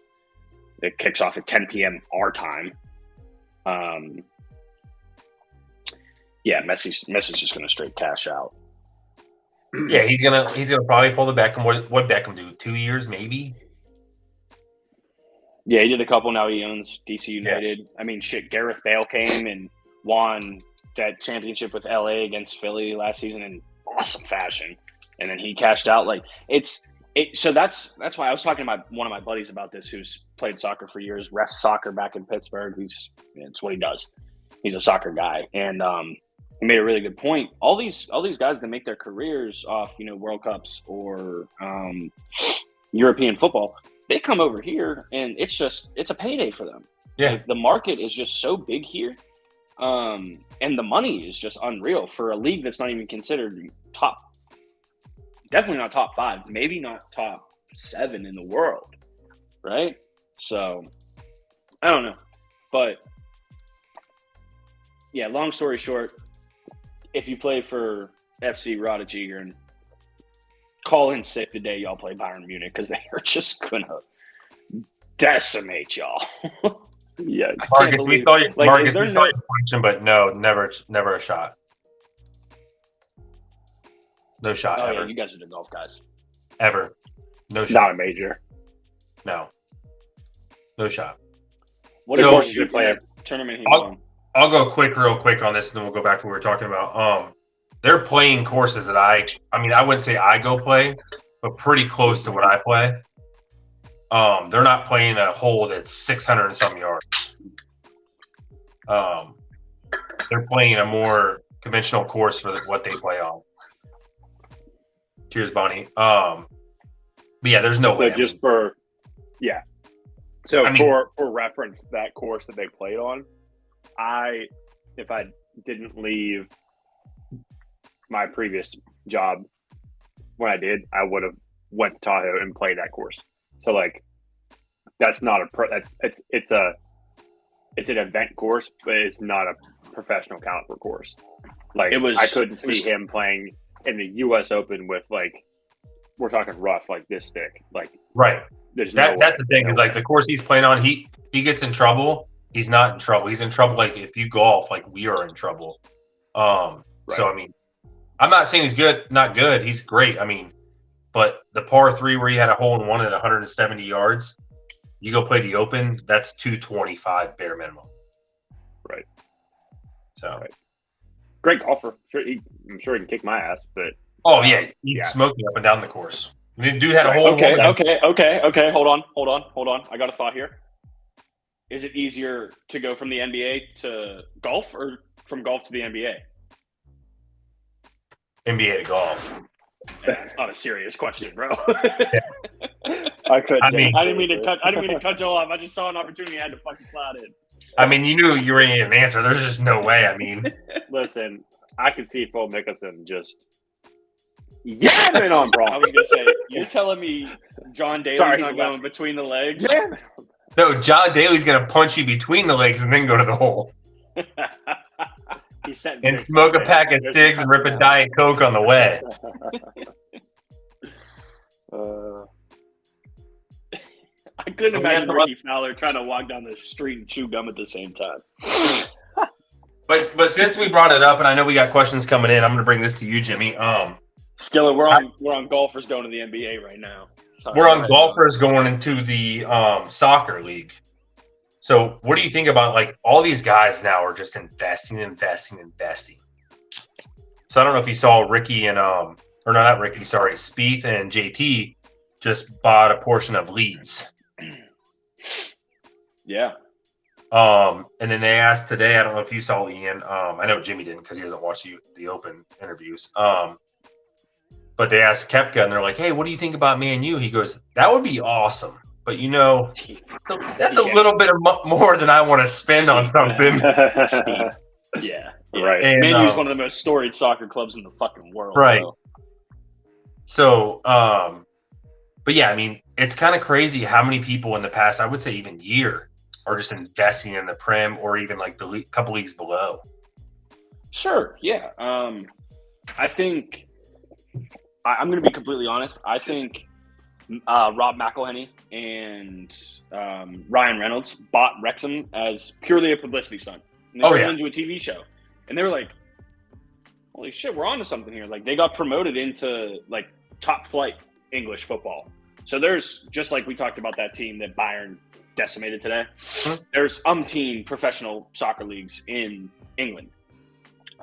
S2: It kicks off at 10 p.m. our time. Yeah, Messi's just gonna straight cash out.
S3: Yeah, he's gonna probably pull the Beckham. What Beckham do? 2 years, maybe.
S2: Yeah, he did a couple. Now he owns DC United. Yeah. I mean, shit. Gareth Bale came and won that championship with LA against Philly last season in awesome fashion, and then he cashed out. So that's why I was talking to one of my buddies about this, who's played soccer for years, refs soccer back in Pittsburgh. It's what he does. He's a soccer guy, and he made a really good point. All these guys that make their careers off, World Cups or European football, they come over here and it's a payday for them.
S3: Yeah,
S2: the market is just so big here. And the money is just unreal for a league that's not even considered top. Definitely not top 5, maybe not top 7 in the world, right? So, I don't know. But, yeah, long story short, if you play for FC Rotterdam, call in sick the day y'all play Bayern Munich because they are just going to decimate y'all.
S1: Yeah.
S3: Marcus, we saw you.
S2: Like,
S3: Marcus,
S2: is there
S3: we saw your question, but no, never a shot. No shot
S2: Oh,
S3: ever.
S2: yeah, you guys are the golf guys.
S3: Ever. No shot.
S1: Not a major.
S3: No. No shot.
S2: What
S3: So-
S2: if
S1: Course
S2: you
S1: you play
S2: tournament he
S3: I'll-
S2: won?
S3: I'll go real quick on this, and then we'll go back to what we were talking about. They're playing courses that I mean, I wouldn't say I go play, but pretty close to what I play. They're not playing a hole that's 600 and some yards. They're playing a more conventional course for what they play on. Cheers, Bonnie. But yeah, there's no way.
S1: So just for, yeah. So
S3: I mean-
S1: for reference, that course that they played on, if I didn't leave my previous job when I did, I would have went to Tahoe and played that course. So like, that's not it's an event course, but it's not a professional caliber course. Like I couldn't see him playing in the U.S. Open with like, we're talking rough like this thick. Like
S3: right.
S1: there's
S3: That's the thing is like the course he's playing on, he gets in trouble. He's not in trouble. He's in trouble like if you golf, like we are in trouble. So I mean, I'm not saying he's good, not good. He's great. I mean, but the par 3 where he had a hole in one at 170 yards, you go play the Open, that's 225 bare minimum.
S1: Right.
S3: So
S1: Right. Great golfer. I'm sure he can kick my ass, but
S3: oh yeah, he's
S1: yeah.
S3: smoking up and down the course. The dude had a hole
S2: Okay,
S3: in one.
S2: okay. Hold on. I got a thought here. Is it easier to go from the NBA to golf or from golf to the NBA?
S3: NBA to golf.
S2: That's not a serious question, bro.
S1: I couldn't.
S3: I mean-
S2: I didn't mean to cut you off. I just saw an opportunity. I had to fucking slide in.
S3: I mean, you knew you were going to get an answer. There's just no way. I mean,
S1: Listen, I could see Phil Mickelson just yamming on
S2: I
S1: Braun.
S2: was gonna say, you're telling me John Daly's
S1: Sorry,
S2: not
S1: he's
S2: going between the legs?
S1: Yamming.
S3: no, John Daly's going to punch you between the legs and then go to the hole
S1: He sent
S3: and
S1: me-
S3: smoke a pack of cigs and rip a Diet Coke on the way.
S2: I couldn't
S3: We
S2: imagine
S3: have to
S2: Ricky Fowler trying to walk down the street and chew gum at the same time.
S3: But since we brought it up, and I know we got questions coming in, I'm going to bring this to you, Jimmy.
S2: Skillet, we're on golfers going to the NBA right now. Sorry,
S3: We're
S2: go
S3: on
S2: ahead.
S3: golfers going into the soccer league. So what do you think about, like, all these guys now are just investing. So I don't know if you saw Ricky and or no, not Ricky, sorry, Spieth and JT just bought a portion of Leeds.
S2: Yeah.
S3: And then they asked today, I don't know if you saw Ian. I know Jimmy didn't because he hasn't watched the Open interviews. But they asked Koepka, and they're like, "Hey, what do you think about Man U?" He goes, "That would be awesome, but you know, so that's a little bit of more than I want to spend on something."
S2: Yeah.
S1: Right.
S3: And,
S2: Man U's one of the most storied soccer clubs in the fucking world.
S3: Right.
S2: Bro.
S3: So, but yeah, I mean, it's kind of crazy how many people in the past, I would say even year, are just investing in the Prem or even like the couple leagues below.
S2: Sure. Yeah. I think I'm going to be completely honest. I think Rob McElhenney and Ryan Reynolds bought Wrexham as purely a publicity stunt. And they turned it into a TV show. And they were like, holy shit, we're on to something here. Like, they got promoted into, like, top flight English football. So there's, just like we talked about that team that Bayern decimated today, there's umpteen professional soccer leagues in England.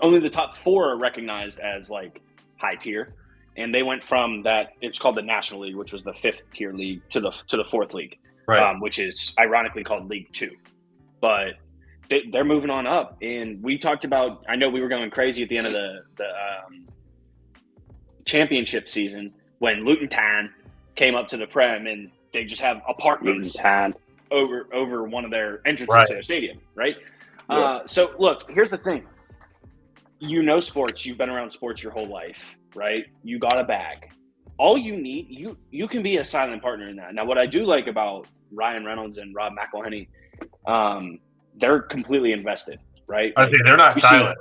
S2: Only the top 4 are recognized as, like, high tier. And they went from that, it's called the National League, which was the 5th tier league, to the 4th league,
S3: Right.
S2: which is ironically called League 2. But they're moving on up. And we talked about, I know we were going crazy at the end of the championship season when Luton Town came up to the Prem and they just have apartments over one of their entrances to their stadium, right? So look, here's the thing. You know sports. You've been around sports your whole life, right? You got a bag. All you need, you can be a silent partner in that. Now, what I do like about Ryan Reynolds and Rob McElhenney, they're completely invested, right?
S3: I say they're not silent.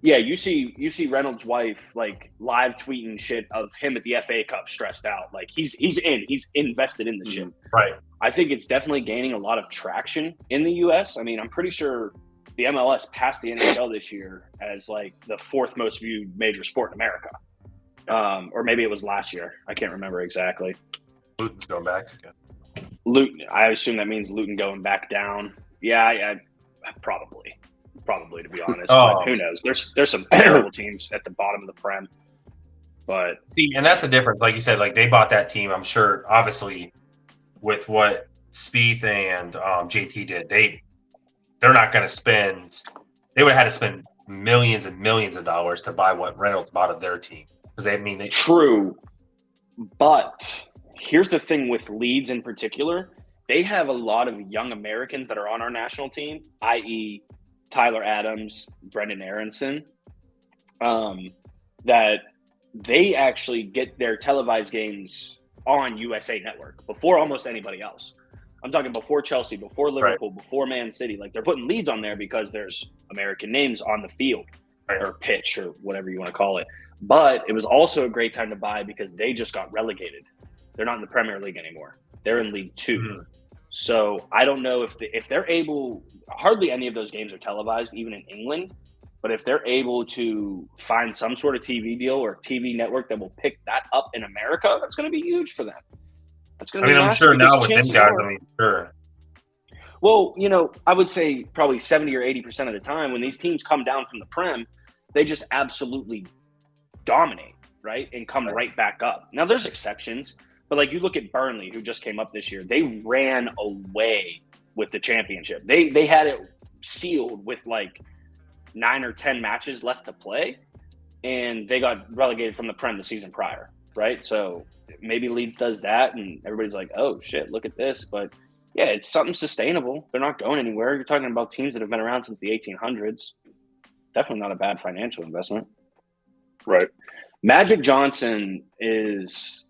S2: You see Reynolds' wife like live tweeting shit of him at the FA Cup, stressed out. Like he's invested in the shit.
S3: Right.
S2: I think it's definitely gaining a lot of traction in the U.S. I mean, I'm pretty sure the MLS passed the NHL this year as like the fourth most viewed major sport in America. Or maybe it was last year. I can't remember exactly.
S3: Luton's going back again.
S2: Luton, I assume that means Luton going back down. Yeah, I probably to be honest. But who knows? There's some terrible teams at the bottom of the Prem. But
S3: see, and that's the difference. Like you said, like they bought that team. I'm sure, obviously, with what Spieth and JT did, they're not going to spend. They would have had to spend millions and millions of dollars to buy what Reynolds bought of their team.
S2: True, but here's the thing with Leeds in particular. They have a lot of young Americans that are on our national team, i.e. Tyler Adams, Brendan Aronson, that they actually get their televised games on USA Network before almost anybody else. I'm talking before Chelsea, before Liverpool, before Man City. Like they're putting Leeds on there because there's American names on the field or pitch or whatever you want to call it. But it was also a great time to buy because they just got relegated. They're not in the Premier League anymore. They're in League Two. Mm-hmm. So I don't know if they're able – hardly any of those games are televised, even in England. But if they're able to find some sort of TV deal or TV network that will pick that up in America, that's going to be huge for them. That's going to be
S3: I'm sure now with them guys, sure.
S2: Well, I would say probably 70 or 80% of the time when these teams come down from the Prem, they just absolutely dominate, right? And come right back up. Now, there's exceptions, but like you look at Burnley, who just came up this year, they ran away with the championship. They had it sealed with like 9 or 10 matches left to play, and they got relegated from the Prem the season prior, right? So maybe Leeds does that, and everybody's like, oh, shit, look at this. But, yeah, it's something sustainable. They're not going anywhere. You're talking about teams that have been around since the 1800s. Definitely not a bad financial investment.
S1: Right.
S2: Magic Johnson is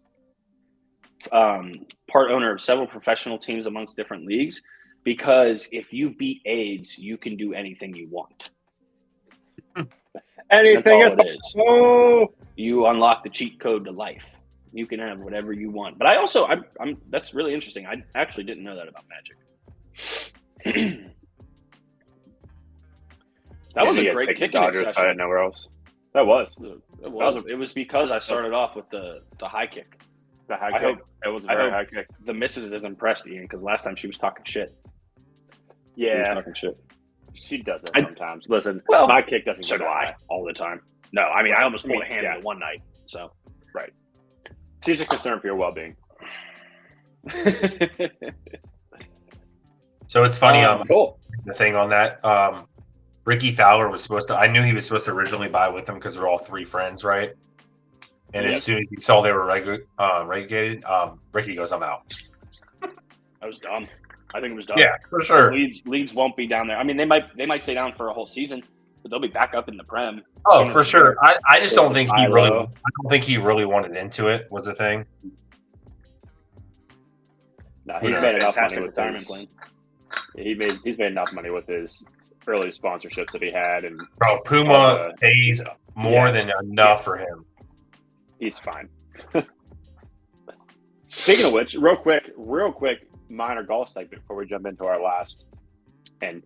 S2: part owner of several professional teams amongst different leagues because if you beat AIDS, you can do anything you want.
S1: Anything
S2: That's all it is.
S1: Oh,
S2: you unlock the cheat code to life. You can have whatever you want. But I also, I'm that's really interesting. I actually didn't know that about Magic. That was a great kicking session.
S1: I had nowhere else. That was.
S2: It was because I started off with the high kick.
S1: The high kick. It was a very high kick.
S2: The missus is impressed, Ian, because last time she was talking shit.
S1: Yeah.
S2: She was talking shit.
S1: She does that sometimes. Listen,
S2: well,
S1: my kick doesn't
S2: so
S1: go
S2: do
S1: that
S2: I
S1: high.
S2: all the time. No, I mean, I almost pulled a handle one night. So,
S1: right. She's a concern for your well-being.
S3: So it's funny.
S2: Cool.
S3: The thing on that, Ricky Fowler was supposed to. I knew he was supposed to originally buy with them because they're all three friends, right? And as soon as he saw they were relegated, Ricky goes, "I'm out."
S2: That was dumb. I think it was dumb.
S3: Yeah, for sure.
S2: Leeds won't be down there. I mean, they might stay down for a whole season, but they'll be back up in the Prem.
S3: Oh, for sure. I just don't think he really. I don't think he really wanted into it. Was the thing.
S1: No, he's made enough money with retirement plan. He's made enough money with his early sponsorships that he had, and
S3: Puma pays more than enough for him.
S1: He's fine. Speaking of which, real quick, minor golf segment before we jump into our last and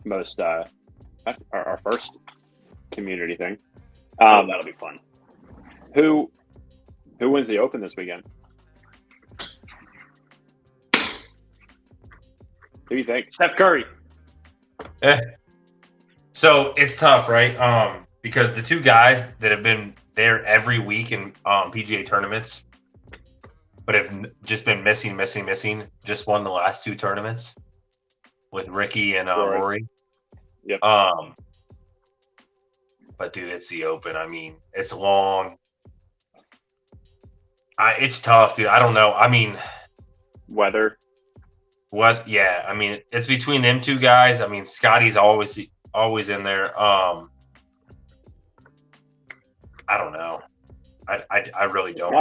S1: most our first community thing.
S2: That'll be fun.
S1: Who wins the Open this weekend? Who do you think?
S2: Steph Curry.
S3: So it's tough, right? Because the two guys that have been there every week in PGA tournaments, but have just been missing, just won the last two tournaments with Ricky and Rory.
S1: Yep.
S3: But dude, it's the Open. I mean, it's long. It's tough, dude. I don't know. I mean,
S1: weather.
S3: What? Yeah, I mean, it's between them two guys. I mean, Scotty's always in there. I don't know. I really don't.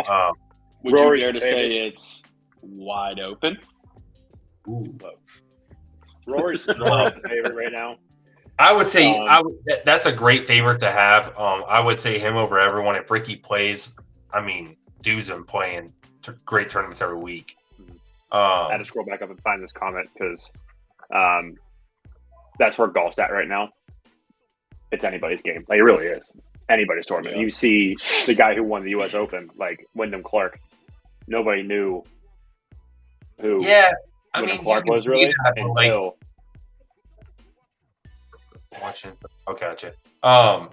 S2: Would
S1: Rory's
S2: you dare to
S1: favorite.
S2: say it's wide open?
S3: Ooh.
S1: Rory's the favorite right now.
S3: I would say that's a great favorite to have. I would say him over everyone. If Ricky plays, I mean, dude's been playing great tournaments every week.
S1: I had to scroll back up and find this comment because that's where golf's at right now. It's anybody's game. Like, it really is. Anybody's tournament.
S2: Yeah.
S1: You see the guy who won the U.S. Open, like Wyndham Clark. Nobody knew who Wyndham Clark was really until
S3: watching. Okay, gotcha.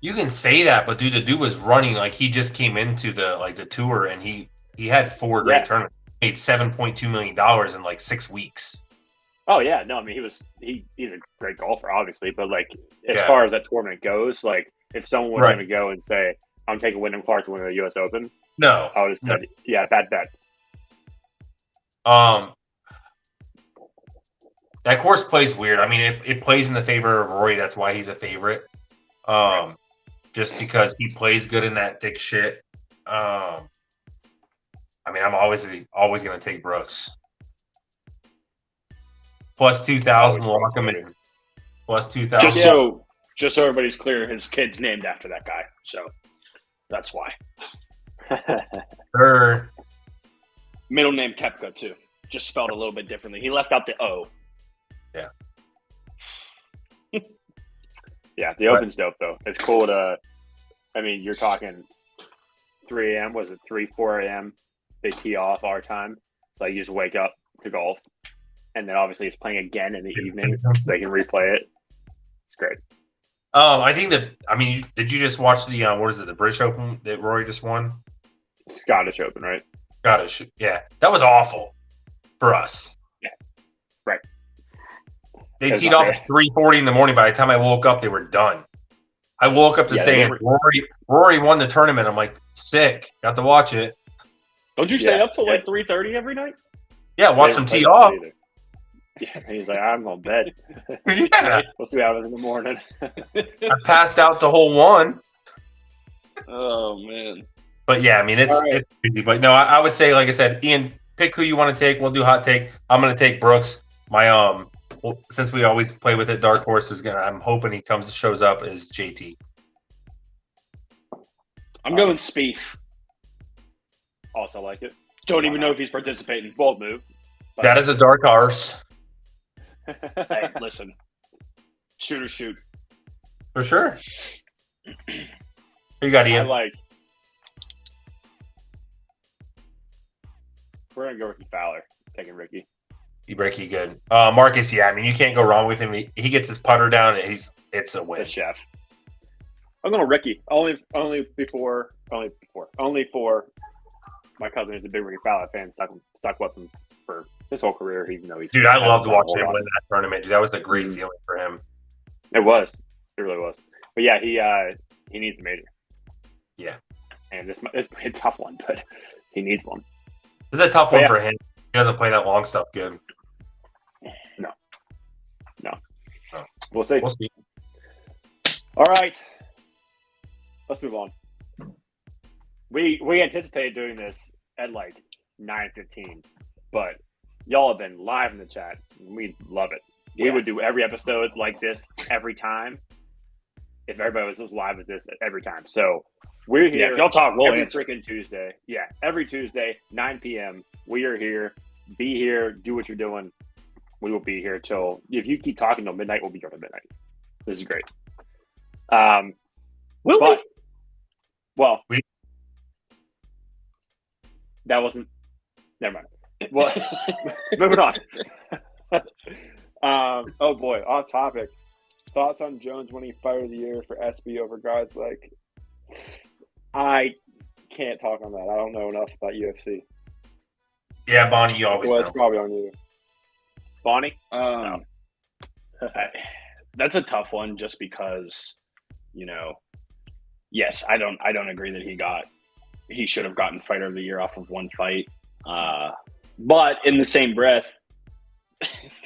S3: You can say that, but dude, the dude was running like he just came into the tour, and he had 4 great tournaments. He made $7.2 million in like 6 weeks.
S1: Oh yeah, no, I mean he's a great golfer, obviously, but like as far as that tournament goes, like if someone was going to go and say I'm taking Wyndham Clark to win the U.S. Open,
S3: no,
S1: I would have said bad bet.
S3: That course plays weird. I mean, it plays in the favor of Rory. That's why he's a favorite. Just because he plays good in that thick shit. I mean, I'm always going to take Brooks. Plus 2,000, lock him in. Plus 2,000.
S2: Just so everybody's clear, his kid's named after that guy. So that's why.
S3: Sure.
S2: Middle name Kepka too. Just spelled a little bit differently. He left out the O.
S3: Yeah.
S1: Yeah, the Open's dope though. It's cool to. I mean, you're talking 3 a.m. Was it 4 a.m.? They tee off our time, so you just wake up to golf, and then obviously it's playing again in the evening, so they can replay it. It's great.
S3: I think that. I mean, did you just watch the what is it? The British Open that Rory just won?
S1: Scottish Open, right?
S3: Scottish, yeah. That was awful for us.
S1: Yeah, right.
S3: They teed off at 3:40 in the morning. By the time I woke up, they were done. I woke up to saying Rory won the tournament. I'm like, sick. Got to watch it.
S2: Don't you stay up till like 3:30 every night?
S3: Yeah, watch them tee off.
S1: Yeah, and he's like, I'm going to bed.
S3: Yeah.
S1: We'll see what happens in the morning.
S3: I passed out the whole one.
S2: Oh man.
S3: But yeah, I mean it's crazy. But no, I would say, like I said, Ian, pick who you want to take. We'll do hot take. I'm gonna take Brooks. My since we always play with it, dark horse is gonna. I'm hoping he shows up as JT.
S2: I'm going Spieth.
S1: Also like it.
S2: Don't even know if he's participating. Bold move.
S3: That is a dark horse.
S2: Hey, listen. Shoot or shoot.
S3: For sure. Who you got, Ian?
S1: We're going to go Ricky Fowler. Taking Ricky.
S3: Ricky, good. Marcus, yeah, I mean, you can't go wrong with him. He gets his putter down, and it's a win.
S1: The chef. I'm going to Ricky. Only for my cousin is a big Ricky Fowler fan. Stuck with him for his whole career, even though he's.
S3: Dude, I loved watching him win that tournament. Dude, that was a great feeling for him.
S1: It was. It really was. But yeah, he needs a major.
S3: Yeah.
S1: And this is a tough one, but he needs one.
S3: This is a tough one for him. He doesn't play that long stuff good.
S1: No. We'll see. All right. Let's move on. We anticipated doing this at like 9:15, but y'all have been live in the chat. We love it. We would do every episode like this every time if everybody was as live as this every time. So we're here.
S2: If y'all talk, we'll
S1: every
S2: answer.
S1: freaking Tuesday. Yeah, every Tuesday, 9 p.m. We are here. Be here. Do what you're doing. We will be here till if you keep talking till midnight, we'll be here till midnight. This is great.
S2: Will we?
S1: Well, that wasn't. Never mind. Well, moving on. Oh boy, off topic. Thoughts on Jones winning Fighter of the Year for SB over guys like? I can't talk on that. I don't know enough about UFC.
S3: Yeah, Bonnie, you always know.
S1: It's probably on you. Bonnie?
S2: No. That's a tough one, just because, yes, I don't agree that he should have gotten Fighter of the Year off of one fight. But in the same breath,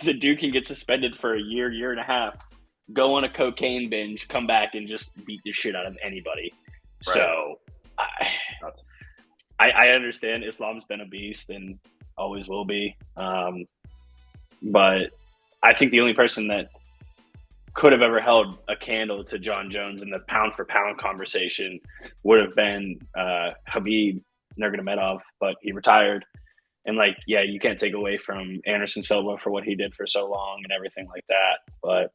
S2: the dude can get suspended for a year and a half, go on a cocaine binge, come back and just beat the shit out of anybody.
S3: Right.
S2: So I understand Islam's been a beast and always will be. But I think the only person that could have ever held a candle to John Jones in the pound for pound conversation would have been Khabib Nurmagomedov, but he retired. And you can't take away from Anderson Silva for what he did for so long and everything like that. But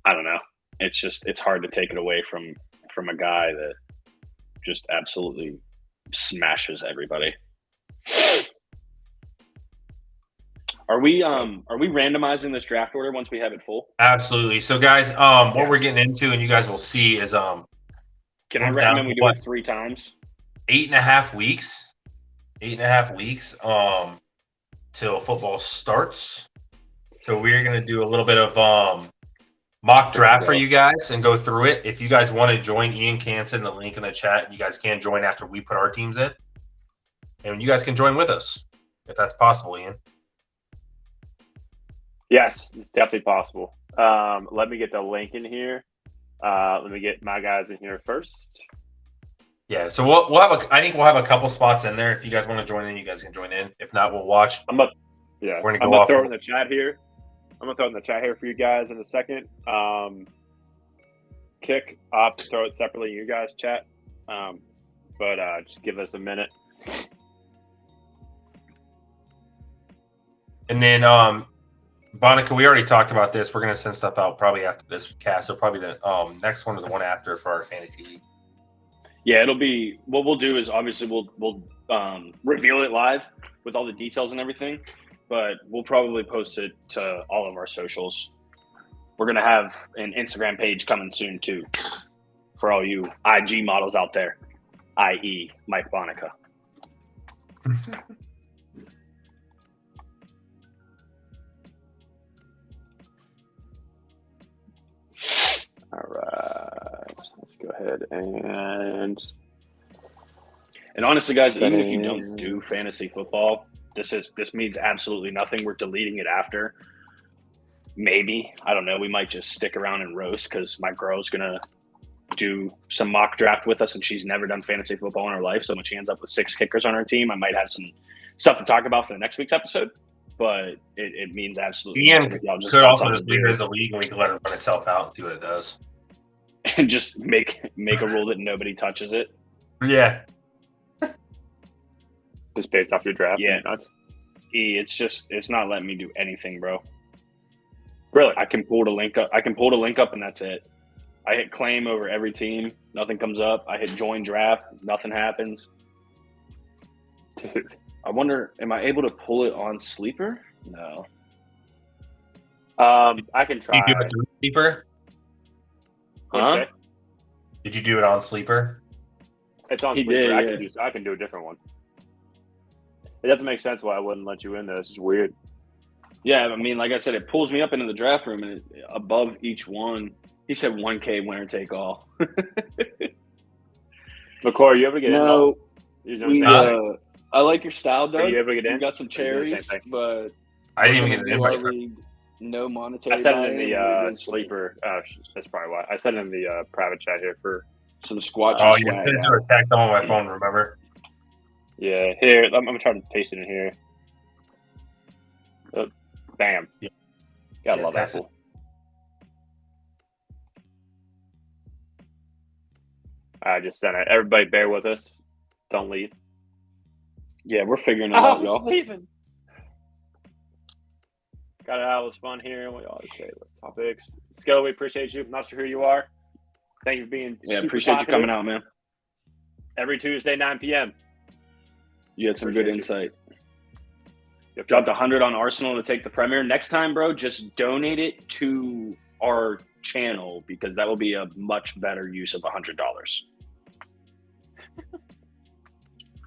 S2: I don't know. It's hard to take it away from a guy that just absolutely smashes everybody. Are we randomizing this draft order once we have it full?
S3: Absolutely. So guys, what we're getting into, and you guys will see, is
S2: can I recommend we do it 3 times?
S3: 8.5 weeks. 8.5 weeks till football starts. So we're gonna do a little bit of mock draft for you guys and go through it. If you guys want to join, Ian can send the link in the chat. You guys can join after we put our teams in, and you guys can join with us if that's possible, Ian.
S1: Yes, it's definitely possible. Let me get the link in here. Let me get my guys in here first.
S3: Yeah, so we'll have I think we'll have a couple spots in there. If you guys want to join in, you guys can join in. If not, we'll watch.
S1: I'm gonna throw it in the chat here. I'm gonna throw it in the chat here for you guys in a second. Kick, I'll have to throw it separately in you guys' chat. But just give us a minute.
S3: And then Bonica, we already talked about this. We're gonna send stuff out probably after this cast. So probably the next one or the one after for our fantasy league.
S2: Yeah, it'll be what we'll do is obviously we'll reveal it live with all the details and everything, but we'll probably post it to all of our socials. We're gonna have an Instagram page coming soon too, for all you IG models out there, i.e. Mike Bonica.
S1: All right, let's go ahead and
S2: honestly, guys, even if you don't do fantasy football, this means absolutely nothing. We're deleting it after. Maybe, I don't know. We might just stick around and roast because my girl's gonna do some mock draft with us, and she's never done fantasy football in her life. So when she ends up with 6 kickers on her team, I might have some stuff to talk about for the next week's episode. But it means absolutely
S3: Ian
S2: nothing. Y'all
S3: could also just leave it as a league, and we can let it run itself out and see what it does.
S2: And just make a rule that nobody touches it.
S3: Yeah.
S1: just based off your draft.
S2: Yeah. It's not letting me do anything, bro.
S1: Really?
S2: I can pull the link up and that's it. I hit claim over every team, nothing comes up. I hit join draft, nothing happens.
S1: Dude.
S2: I wonder, am I able to pull it on Sleeper? No.
S1: I can try.
S3: Did you do it through Sleeper?
S1: What'd you say?
S3: Did you do it on Sleeper?
S1: It's on
S2: He
S1: Sleeper.
S2: did,
S1: I can do a different one. It doesn't make sense why I wouldn't let you in there. This is weird.
S2: Yeah, I mean, like I said, it pulls me up into the draft room, and above each one, he said 1K winner take all.
S1: McCoy, you ever get in? You know what I'm saying?
S2: I like your style, Doug.
S1: You ever get in?
S2: You got some cherries, but
S3: I didn't even get an invite.
S2: league, no monetary.
S1: I said it in the sleeper. That's probably why. I said it in the private chat here for
S2: some Squatchin.
S3: Oh, you sent it to a text on my phone, remember?
S1: Yeah, here. I'm going to try to paste it in here. Bam.
S3: Yeah.
S1: Gotta love Apple. I just sent it. Everybody bear with us. Don't leave.
S2: Yeah, we're figuring it out, y'all.
S1: Leaving. Got it out. It was fun here. We always say topics. Skill, we appreciate you. Not sure who you are. Thank you for being
S2: appreciate you coming out, man.
S1: Every Tuesday, 9 p.m.
S2: You had some good insight. Dropped 100 on Arsenal to take the Premier. Next time, bro, just donate it to our channel because that will be a much better use of $100.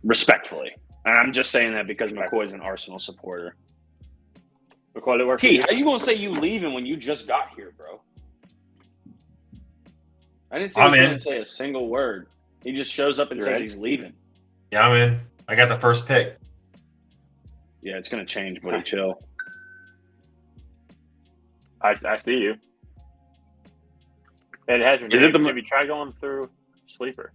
S2: Respectfully. And I'm just saying that because McCoy's an Arsenal supporter.
S1: McCoy, it work
S2: T, how you going to say you leaving when you just got here, bro? I didn't see him say a single word. He just shows up and says he's leaving.
S3: Yeah, I'm in. I got the first pick.
S2: Yeah, it's gonna change, buddy. Chill.
S1: I see you. It has your
S2: Is
S1: name.
S2: it the-
S1: Jimmy, try going through Sleeper.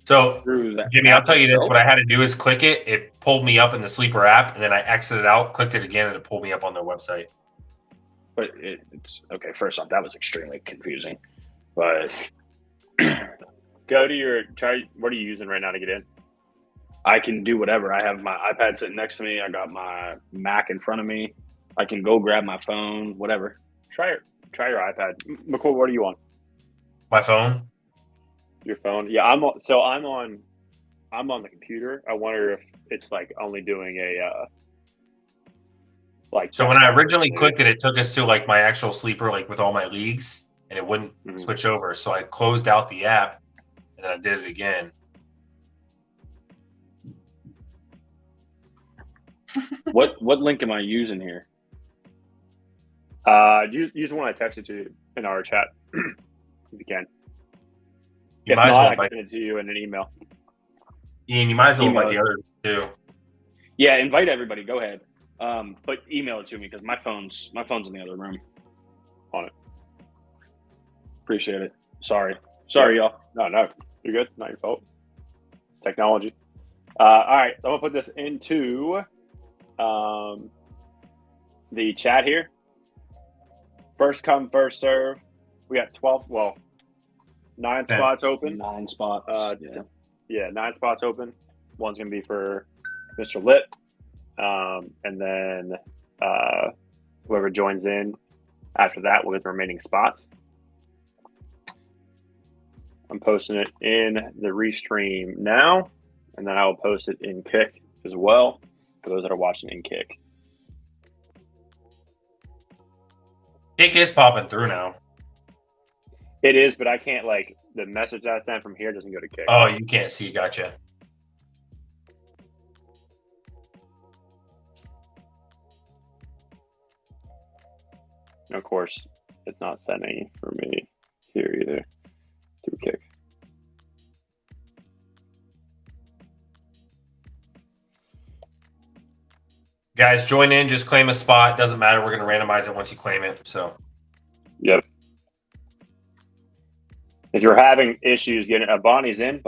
S3: So,
S2: Through that
S3: Jimmy, I'll
S2: app
S3: tell you this.
S2: itself?
S3: What I had to do is click it. It pulled me up in the Sleeper app, and then I exited out, clicked it again, and it pulled me up on their website.
S2: But it's okay. First off, that was extremely confusing. But
S1: Go to your try. What are you using right now to get in?
S2: I can do whatever. I have my iPad sitting next to me. I got my Mac in front of me. I can go grab my phone, whatever.
S1: Try your iPad. McCoy, what are you on?
S3: My phone?
S1: Your phone? Yeah, I'm on the computer. I wonder if it's like only doing a like.
S3: So when I
S1: desktop
S3: originally
S1: version.
S3: clicked it, it took us to like my actual Sleeper, like with all my leagues, and it wouldn't switch over. So I closed out the app, and then I did it again.
S2: What link am I using here?
S1: Use the one I texted to you in our chat if you can.
S3: You
S1: If
S3: might as
S1: not,
S3: well
S1: I can
S3: invite,
S1: send it to you in an email.
S3: Ian, you might as well invite
S2: Email
S3: the others too.
S2: Yeah, invite everybody. Go ahead. But email it to me because my phone's in the other room.
S1: On it.
S2: Appreciate it. Sorry, y'all.
S1: No, you're good. Not your fault. Technology. All right, so I'm gonna put this into the chat here. First come, first serve. We got 9
S3: Okay.
S1: spots open.
S2: 9 spots.
S1: Yeah, 9 spots open. One's gonna be for Mr. Lit, and then whoever joins in after that will get the remaining spots. I'm posting it in the restream now, and then I will post it in Kick as well for those that are watching in Kick.
S3: Kick is popping through now.
S1: It is, but I can't the message that I sent from here doesn't go to Kick.
S3: Oh, you can't see. Gotcha.
S1: And of course, it's not sending for me here either through Kick.
S3: Guys, join in. Just claim a spot. Doesn't matter. We're going to randomize it once you claim it. So,
S1: Yep. If you're having issues getting Bonnie's in.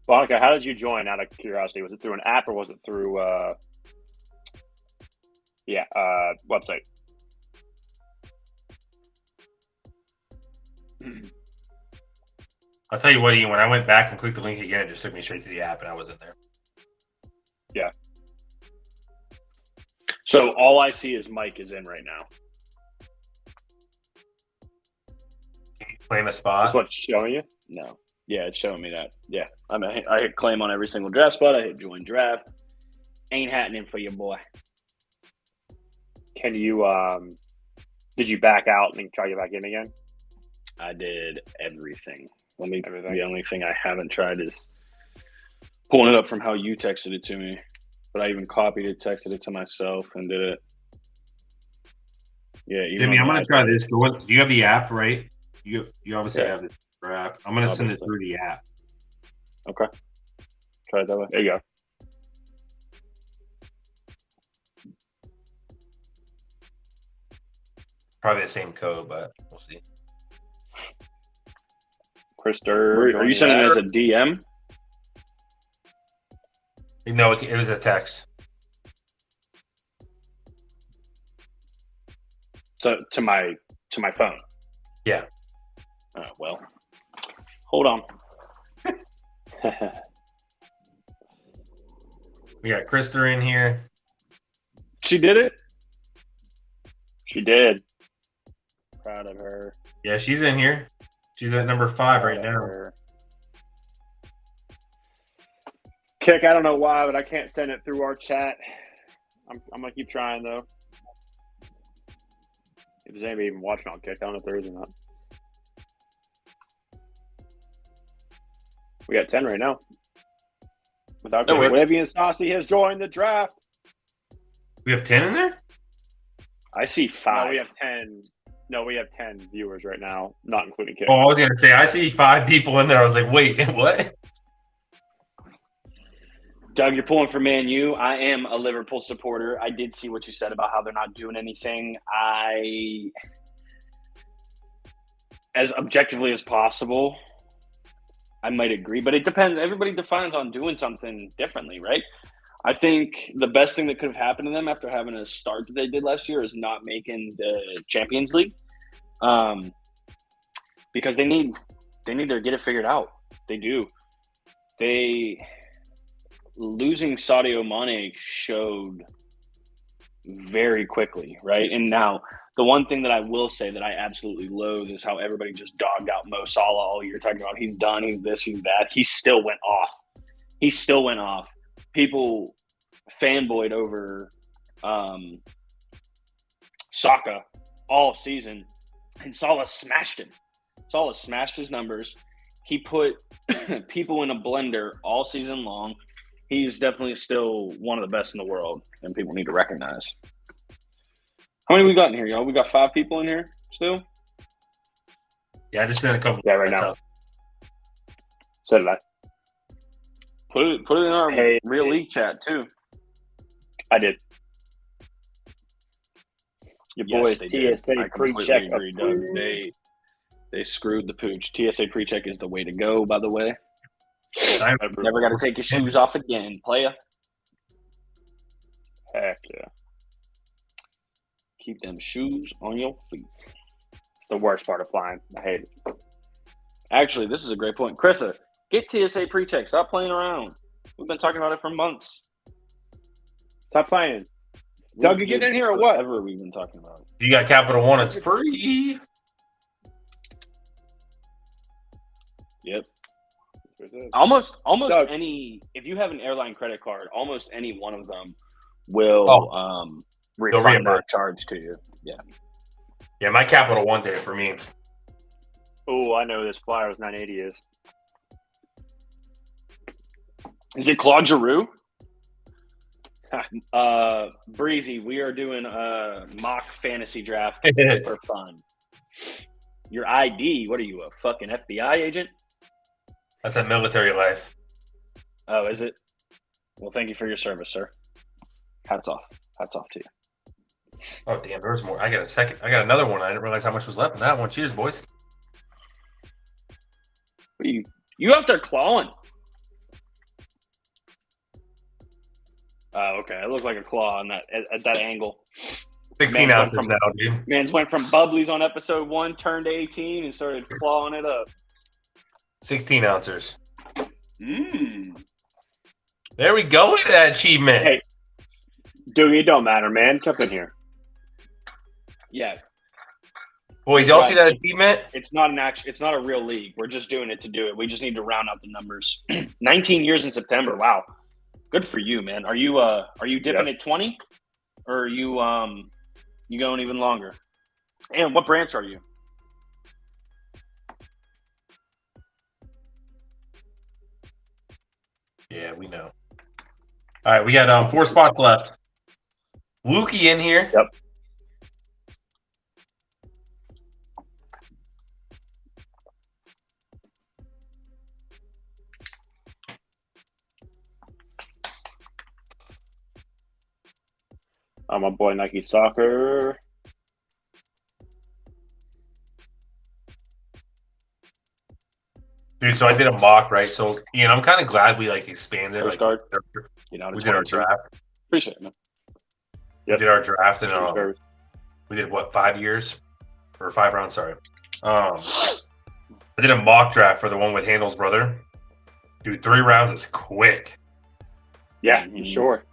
S1: Bonica, how did you join out of curiosity? Was it through an app or was it through website?
S3: I'll tell you what, Ian, when I went back and clicked the link again, it just took me straight to the app and I wasn't there.
S1: Yeah.
S2: So all I see is Mike is in right now.
S3: Can you claim a spot?
S1: That's what's showing you?
S2: No. Yeah, it's showing me that. Yeah. I hit claim on every single draft spot. I hit join draft. Ain't happening for you, boy.
S1: Can you did you back out and try to get back in again?
S2: I did everything.
S1: Everything.
S2: The only thing I haven't tried is pulling it up from how you texted it to me. But I even copied it, texted it to myself, and did it. Yeah, even
S3: Jimmy,
S2: on
S3: I'm
S2: the
S3: going to try
S2: iPad.
S3: this. Do you have the app, right? You obviously
S1: Yeah.
S3: have this app. I'm going to send it through the app.
S1: Okay. Try it that way. There you go.
S3: Probably the same code, but we'll see.
S1: Krister.
S2: Are you sending it as a DM?
S3: No, it was a text.
S2: To my phone.
S3: Yeah.
S2: Well, hold on.
S3: We got Krister in here.
S2: She did it.
S1: She did. Proud of her.
S3: Yeah, she's in here. She's at number 5 right
S1: Proud of
S3: now.
S1: her. Kick, I don't know why, but I can't send it through our chat. I'm gonna keep trying though. If there's anybody even watching on Kick, I don't know if there is or not. We got 10 right now. Without
S2: No,
S1: Wavy and Saucy has joined the draft.
S3: We have 10 in there?
S2: I see
S1: No,
S2: 5.
S1: we have 10. No, we have 10 viewers right now, not including kids.
S3: Oh, I was gonna say I see 5 people in there. I was like, wait, what?
S2: Doug, you're pulling for Man U. I am a Liverpool supporter. I did see what you said about how they're not doing anything. As objectively as possible, I might agree, but it depends. Everybody defines on doing something differently, right? I think the best thing that could have happened to them after having a start that they did last year is not making the Champions League, because they need to get it figured out. They do. Losing Sadio Mane showed very quickly, right? And now the one thing that I will say that I absolutely loathe is how everybody just dogged out Mo Salah all year, talking about he's done, he's this, he's that. He still went off. People fanboyed over Saka all season, and Salah smashed him. Salah smashed his numbers. He put people in a blender all season long. He's definitely still one of the best in the world, and people need to recognize. How many we got in here, y'all? We got 5 people in here still?
S3: Yeah, I just sent a couple.
S1: Yeah, right now. So did I.
S2: Put it in our real league chat, too.
S1: I did. Your boys,
S2: they did.
S1: TSA
S2: I completely
S1: pre-check.
S2: agree, Doug. They screwed the pooch. TSA pre-check is the way to go, by the way. Never got to take your shoes off again, playa.
S1: Heck yeah.
S2: Keep them shoes on your feet.
S1: It's the worst part of flying. I hate it.
S2: Actually, this is a great point. Krista, get TSA pre-check. Stop playing around. We've been talking about it for months.
S1: Stop playing. Doug, you getting in here or what?
S2: Whatever we've been talking about.
S3: You got Capital One, it's free.
S2: Yep. Almost Doug, any, if you have an airline credit card, almost any one of them will refund that charge to you. Yeah.
S3: Yeah, my Capital One did it for me.
S1: Oh, I know who this Flyers 980 is.
S2: Is it Claude Giroux? Breezy, we are doing a mock fantasy draft for fun. Your ID, what are you, a fucking FBI agent?
S3: That's a military life.
S2: Oh, is it? Well, thank you for your service, sir. Hats off. Hats off to you.
S3: Oh, damn, there's more. I got another one. I didn't realize how much was left in that one. Cheers, boys.
S2: What are you out there clawing? Oh, okay. It looks like a claw on that at that angle.
S3: 16 ounces now, dude.
S2: Man's went from Bubblies on episode 1, turned 18, and started clawing it up.
S3: 16 ounces.
S2: There
S3: we go with that achievement.
S1: Hey, dude, it don't matter, man. Jump in here.
S2: Yeah.
S3: Boys, y'all see that achievement?
S2: It's not it's not a real league. We're just doing it to do it. We just need to round out the numbers. 19 years in September. Wow. Good for you, man. Are you dipping at 20? Or are you you going even longer? And what branch are you?
S3: Yeah, we know. All right, we got 4 spots left. Lukey in here.
S1: Yep. My boy Nike Soccer.
S3: Dude, so I did a mock, right? So, Ian, I'm kind of glad we expanded.
S2: First card.
S3: We did our draft.
S2: Appreciate it, man.
S3: We did our draft and we did what, 5 years or 5 rounds? Sorry. I did a mock draft for the one with Handel's brother. Dude, 3 rounds is quick.
S1: Yeah, sure.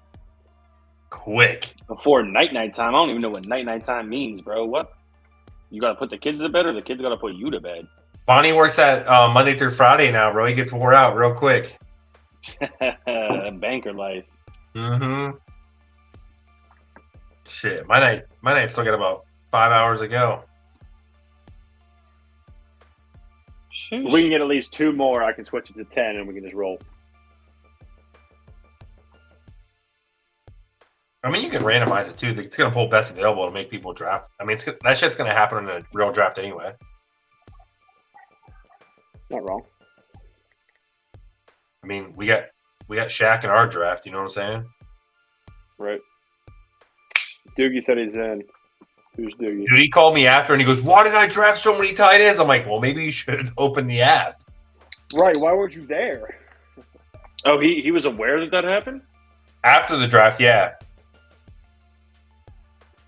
S3: Quick.
S2: Before night time, I don't even know what night time means, bro. What? You got to put the kids to bed, or the kids got to put you to bed?
S3: Bonnie works at Monday through Friday now, bro. He gets wore out real quick.
S2: Banker life.
S3: Mm-hmm. Shit, my night still got about 5 hours to go.
S1: If we can get at least 2 more, I can switch it to 10, and we can just roll.
S3: I mean, you can randomize it too. It's gonna pull best available to make people draft. I mean, that shit's gonna happen in a real draft anyway.
S1: Not wrong.
S3: I mean, we got Shaq in our draft. You know what I'm saying?
S1: Right. Doogie said he's in. Who's Doogie?
S3: Dude, he called me after and he goes, "Why did I draft so many tight ends?" I'm like, "Well, maybe you should open the app."
S1: Right. Why weren't you there?
S2: Oh, he was aware that happened?
S3: After the draft, yeah.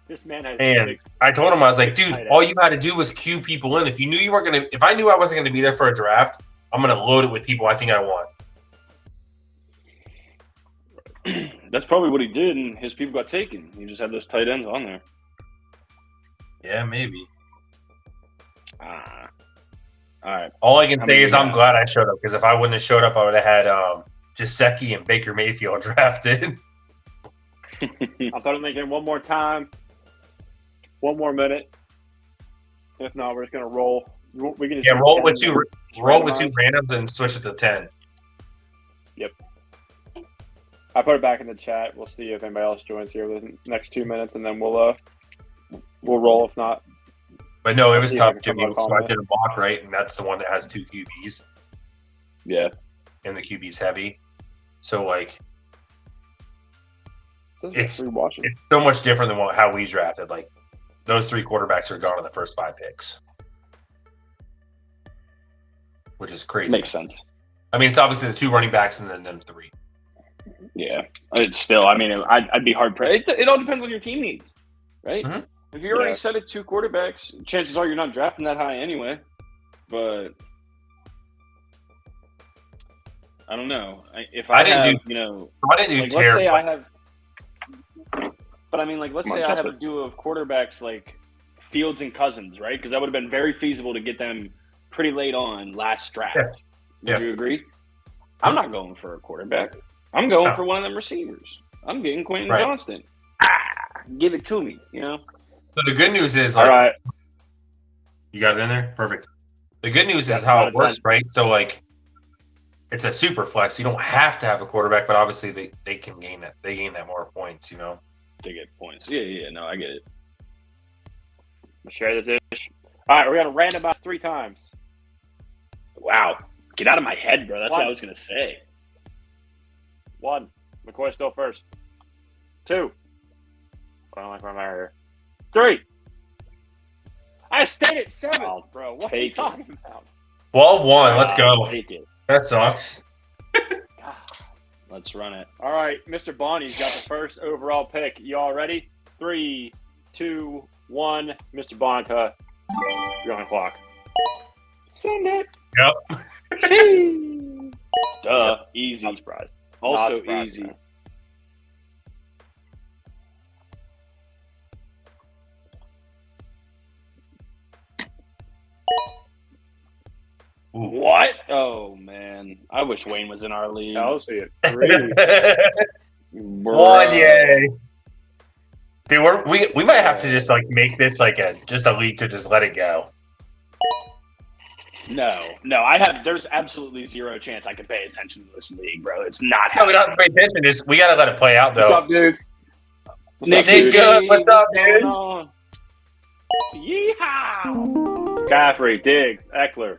S1: This man has
S3: And
S1: 6.
S3: I told him, I was like, dude,
S1: tight
S3: all
S1: ends.
S3: you had to do was queue people in. If you knew you weren't gonna, if I knew I wasn't gonna be there for a draft, I'm gonna load it with people I think I want.
S2: That's probably what he did, and his people got taken. He just had those tight ends on there.
S3: Yeah, maybe.
S2: All right.
S3: All I can
S2: How
S3: say
S2: many
S3: is
S2: you
S3: I'm
S2: got?
S3: glad I showed up because if I wouldn't have showed up, I would have had Gesicki and Baker Mayfield drafted.
S1: I thought I'd make it one more time. One more minute. If not, we're just gonna roll. We can just
S3: Yeah,
S1: do
S3: roll
S1: 10
S3: with two
S1: randomized.
S3: randoms and switch it to 10.
S1: I put it back in the chat. We'll see if anybody else joins here within the next 2 minutes, and then we'll roll. If not,
S3: But no, it
S1: I'll
S3: was
S1: see if I
S3: tough,
S1: can
S3: Jimmy.
S1: come up
S3: So I
S1: on
S3: did a mock, right? And that's the one that has 2 QBs,
S2: Yeah.
S3: and the QB's heavy. So, like, It's-
S1: free watching.
S3: it's so much different than how we drafted. Like, those 3 quarterbacks are gone in the first 5 picks, which is crazy.
S2: Makes sense.
S3: I mean, it's obviously the 2 running backs and then them 3.
S2: Yeah. It's still, I mean, I'd be hard pressed. It all depends on your team needs, right?
S3: Mhm.
S2: If you're already
S1: Yeah.
S2: set at 2 quarterbacks, chances are you're not drafting that high anyway. But I don't know. If
S3: I
S2: I
S3: didn't
S2: have,
S3: So I didn't do
S2: like, let's say
S3: terrible.
S2: I have, but I mean, like, let's
S1: Come on,
S2: say I have
S1: Chester.
S2: a duo of quarterbacks like Fields and Cousins, right? Because that would have been very feasible to get them pretty late on last draft.
S3: Yeah.
S2: Would you agree? I'm not going for a quarterback. I'm going
S3: No.
S2: for one of them receivers. I'm getting Quentin
S3: Right.
S2: Johnston. Give it to me, you know?
S3: So the good news is,
S1: All
S3: like,
S1: right.
S3: you got it in there? Perfect. The good news
S1: Yeah,
S3: is how
S1: got
S3: it
S1: it
S3: works,
S1: done.
S3: right? So, like, it's a super flex. You don't have to have a quarterback, but obviously they can gain that. They gain that more points, you know?
S2: To get points. Yeah, no, I get it.
S1: Share this ish. All right, we're gonna randomize 3 times.
S2: Wow. Get out of my head, bro. That's what
S1: One.
S2: I was going to say.
S1: 1. McCoy still first. 2. I don't like my mirror here. 3. I stayed at 7,
S2: I'll
S1: bro. What are you
S2: take it.
S1: talking about?
S3: 12-1. Let's go.
S2: Take it.
S3: That sucks.
S1: God.
S2: Let's run it.
S1: All right, Mr. Bonnie's got the first overall pick. You all ready? 3, 2, 1. Mr. Bonica, you're on the clock.
S2: Send it.
S3: Yep.
S2: Duh. Easy.
S1: Not surprised.
S2: Also
S1: Not surprised,
S2: easy.
S1: man.
S3: Ooh.
S2: What? Oh, man. I wish Wayne was in our league.
S1: I'll see it. 3.
S3: One, yay. Dude, we might have to just like make this like just a league to just let it go.
S2: No. There's absolutely zero chance I can pay attention to this league, bro. It's not
S3: No, we don't have
S2: happening.
S3: to pay attention. Just we gotta let it play out though.
S1: What's up, dude?
S2: Nick,
S3: Nick,
S2: dude?
S3: what's up,
S2: going
S3: dude?
S2: on? Yeehaw!
S1: Caffrey, Diggs, Eckler.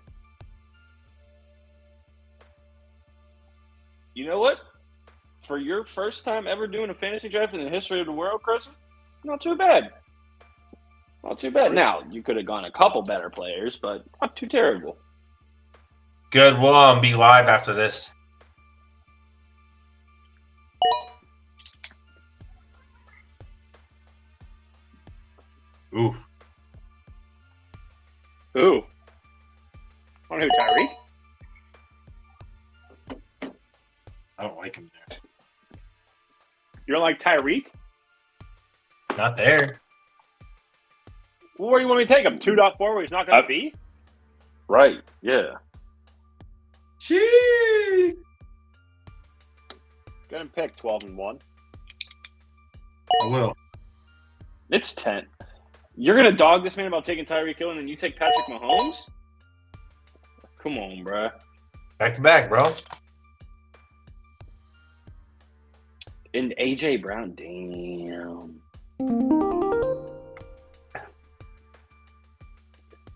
S2: You know what? For your first time ever doing a fantasy draft in the history of the world, Chris, not too bad. Not too bad. Now, you could have gone a couple better players, but not too terrible.
S3: Good. We'll be live after this. Oof.
S1: Who? I don't know who, Tyreek?
S3: I don't like him there.
S1: You don't like Tyreek?
S3: Not there.
S1: Well, where do you want me to take him? 2.4 where he's not going to be?
S2: Right. Yeah.
S3: Gee.
S1: Get him pick 12-1.
S3: I will.
S2: It's 10. You're going to dog this man about taking Tyreek Hill and then you take Patrick Mahomes? Come on, bruh.
S3: Back to back, bro.
S2: And A.J. Brown, damn.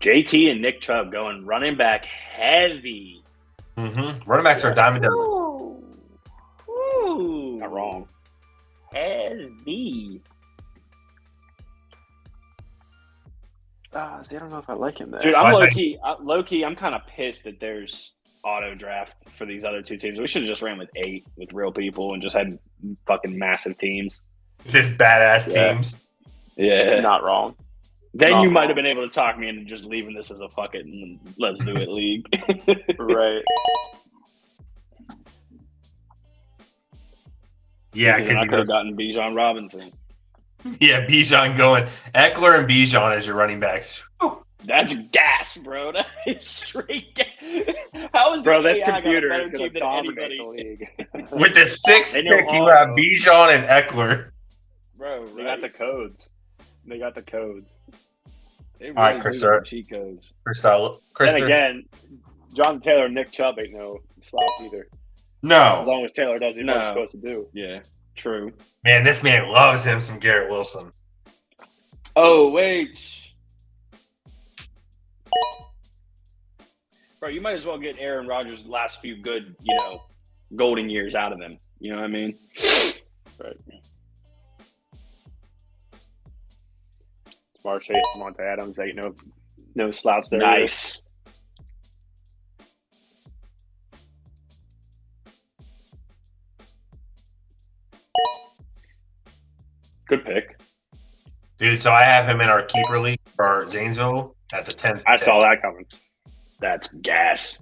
S2: JT and Nick Chubb going running back heavy.
S3: Running backs are a dime a dozen.
S2: Ooh.
S1: Not wrong.
S2: Heavy.
S1: I don't know if I like him there.
S2: Dude, I'm
S3: Well,
S2: low key. I'm kind of pissed that there's auto draft for these other two teams. We should have just ran with 8 with real people and just had fucking massive teams.
S3: Just badass
S1: Yeah.
S3: teams.
S2: Yeah.
S1: Not wrong.
S2: Then
S1: Not
S2: you might
S1: wrong.
S2: have been able to talk me into just leaving this as a fuck it and let's do it league.
S1: Right.
S3: Yeah,
S2: Because I
S3: because
S2: could have gotten Bijan Robinson.
S3: Bijan going. Eckler and Bijan as your running backs. Whew.
S2: That's gas, bro. That is straight gas. How is the
S1: Bro, this
S2: AI got a
S1: computer
S2: better
S1: is going
S2: team
S1: to
S2: than
S1: dominate
S2: anybody?
S1: the league.
S3: With the 6th
S1: They
S3: pick,
S1: know
S3: you
S1: all,
S3: have
S1: bro.
S3: Bijan and Eckler.
S2: Bro,
S1: They got the codes. They got the codes.
S2: They really
S3: All right,
S2: do
S3: Chris,
S2: got the cheat codes.
S3: Chris,
S1: Then again, Jonathan Taylor and Nick Chubb ain't no slouch either. As
S3: no.
S1: long as Taylor does what
S2: No.
S1: he's supposed to do.
S2: Yeah, true.
S3: Man, this man loves him some Garrett Wilson.
S2: Oh, wait. Bro, you might as well get Aaron Rodgers' last few good, golden years out of him. You know what I mean?
S1: Right. Smart Chase, Monte Adams ain't no slouch there.
S2: Nice.
S1: Good pick.
S3: Dude, so I have him in our keeper league for Zanesville at the 10th.
S1: I saw that coming.
S2: That's gas.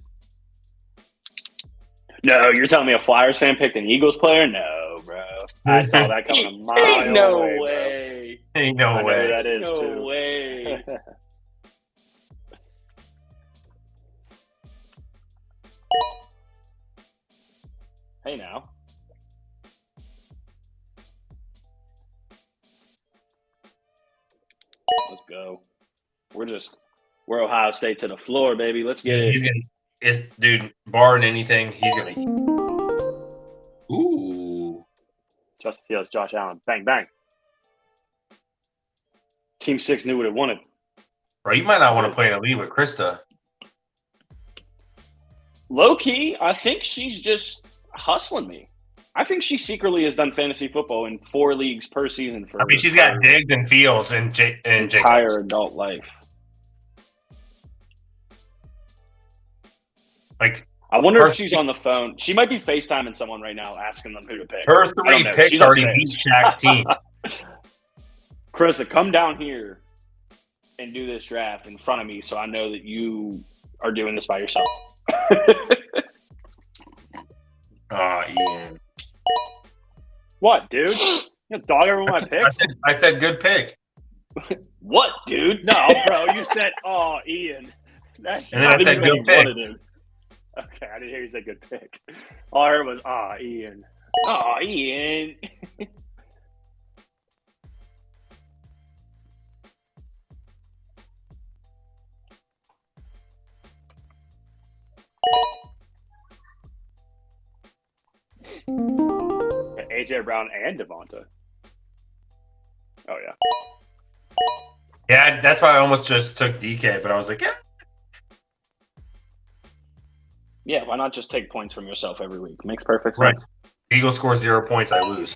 S2: No, you're telling me a Flyers fan picked an Eagles player? No, bro.
S1: I saw that coming a mile
S2: Ain't no
S1: away.
S2: way.
S3: Ain't
S1: Bro.
S3: no
S1: I know who
S3: way.
S1: that is,
S2: No
S1: too.
S2: way. Hey, now. Let's go. We're Ohio State to the floor, baby. Let's get it.
S3: He's gonna, dude, barring anything, he's going to. Ooh.
S1: Justin Fields, Josh Allen. Bang, bang.
S2: Team 6 knew what it wanted.
S3: Bro, you might not want to play in a league with Krista.
S2: Low key, I think she's just hustling me. I think she secretly has done fantasy football in 4 leagues per season for
S3: I mean, she's got Diggs and Fields and
S2: entire
S3: Jacobs.
S2: adult life.
S3: Like,
S2: I wonder
S3: Her-
S2: if she's on the phone. She might be FaceTiming someone right now asking them who to pick.
S3: her
S2: I
S3: 3
S2: don't know.
S3: picks
S2: She's
S3: already
S2: upstairs.
S3: beat Shaq's team.
S2: Carissa, come down here and do this draft in front of me so I know that you are doing this by yourself.
S3: Ian.
S1: What, dude? You dog everyone my picks?
S3: I said good pick.
S2: What, dude?
S1: No, bro. You said, "Oh, Ian." That's
S3: And then I
S1: not
S3: said
S1: even
S3: good
S1: what
S3: pick.
S1: you wanted him. Okay, I didn't hear you say good pick. All I heard was, Ian."
S2: Oh, Ian.
S1: AJ Brown and Devonta. Oh yeah.
S3: Yeah, that's why I almost just took DK, but I was like, yeah.
S2: Yeah, why not just take points from yourself every week? Makes perfect
S3: Right.
S2: sense.
S3: Eagle scores 0 points, I lose.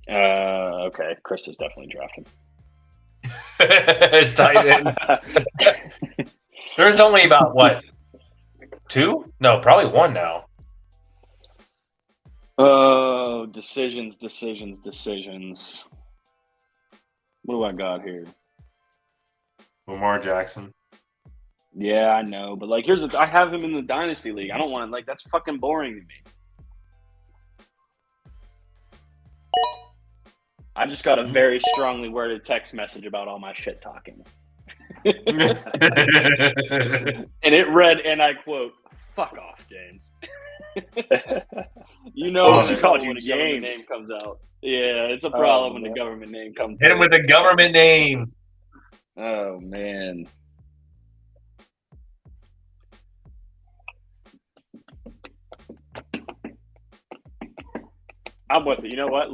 S2: Okay. Chris is definitely drafting.
S3: Tight end. There's only about, what, 2? No, probably 1 now.
S2: Oh, decisions. What do I got here?
S3: Lamar Jackson.
S2: Yeah, I know, but I have him in the dynasty league. I don't want to that's fucking boring to me. I just got a very strongly worded text message about all my shit talking. And it read, and I quote, "Fuck off, James." You know
S3: Oh,
S2: it's
S3: they
S2: a
S1: called
S2: problem
S1: you
S2: when the government
S1: James.
S2: name comes out. Yeah, it's a problem when
S1: man.
S2: the government name comes
S3: Hit him
S2: out.
S3: with a government name.
S2: Oh, man.
S1: I'm with it. You know what?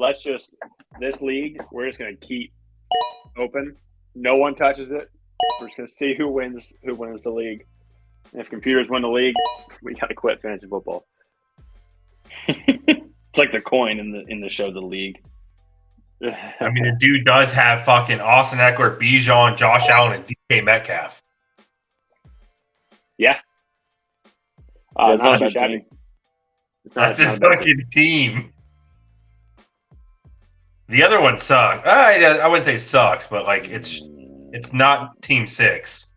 S1: This league, we're just going to keep open No one touches it. We're just gonna see who wins the league. And if computers win the league, we gotta quit fantasy football.
S2: It's like the coin in the show The League.
S3: I mean, the dude does have fucking Austin Eckler, Bijan, Josh Allen, and DK Metcalf.
S1: Yeah.
S2: It's not
S1: not
S2: a
S1: too
S2: bad
S1: shabby.
S2: team.
S1: It's not-
S3: That's
S1: it's
S3: his
S1: not a bad team.
S3: fucking team. The other one sucks. I wouldn't say sucks, but like it's not Team 6.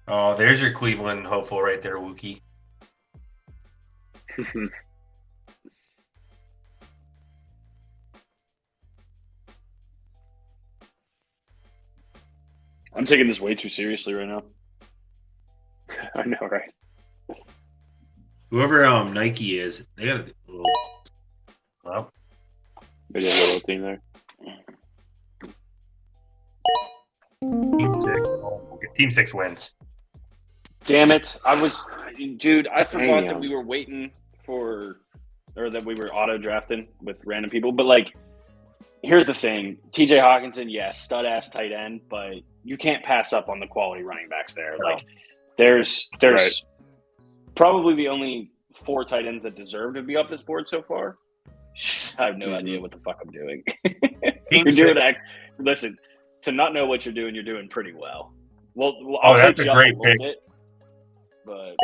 S3: Oh, there's your Cleveland hopeful right there, Wookie.
S2: I'm taking this way too seriously right now.
S1: I know, right?
S3: Whoever Nike is, they got a little. Well,
S1: Maybe a little team there.
S3: Team 6. Oh, Team 6 wins.
S2: Damn it! I forgot that
S1: Damn.
S2: we were waiting for, or that we were auto drafting with random people. But like, here's the thing: T.J. Hawkinson, yes, stud ass tight end, but you can't pass up on the quality running backs there.
S3: No.
S2: Like, there's
S1: Right.
S2: probably the only 4 tight ends that deserve to be up this board so far. I have no idea what the fuck I'm doing.
S3: Team
S2: You're doing
S3: 6.
S2: that. Listen, to not know what you're doing pretty well. Well,
S3: Oh,
S2: I'll
S3: that's
S2: put
S3: a
S2: you up
S3: great
S2: little
S3: pick.
S2: bit, but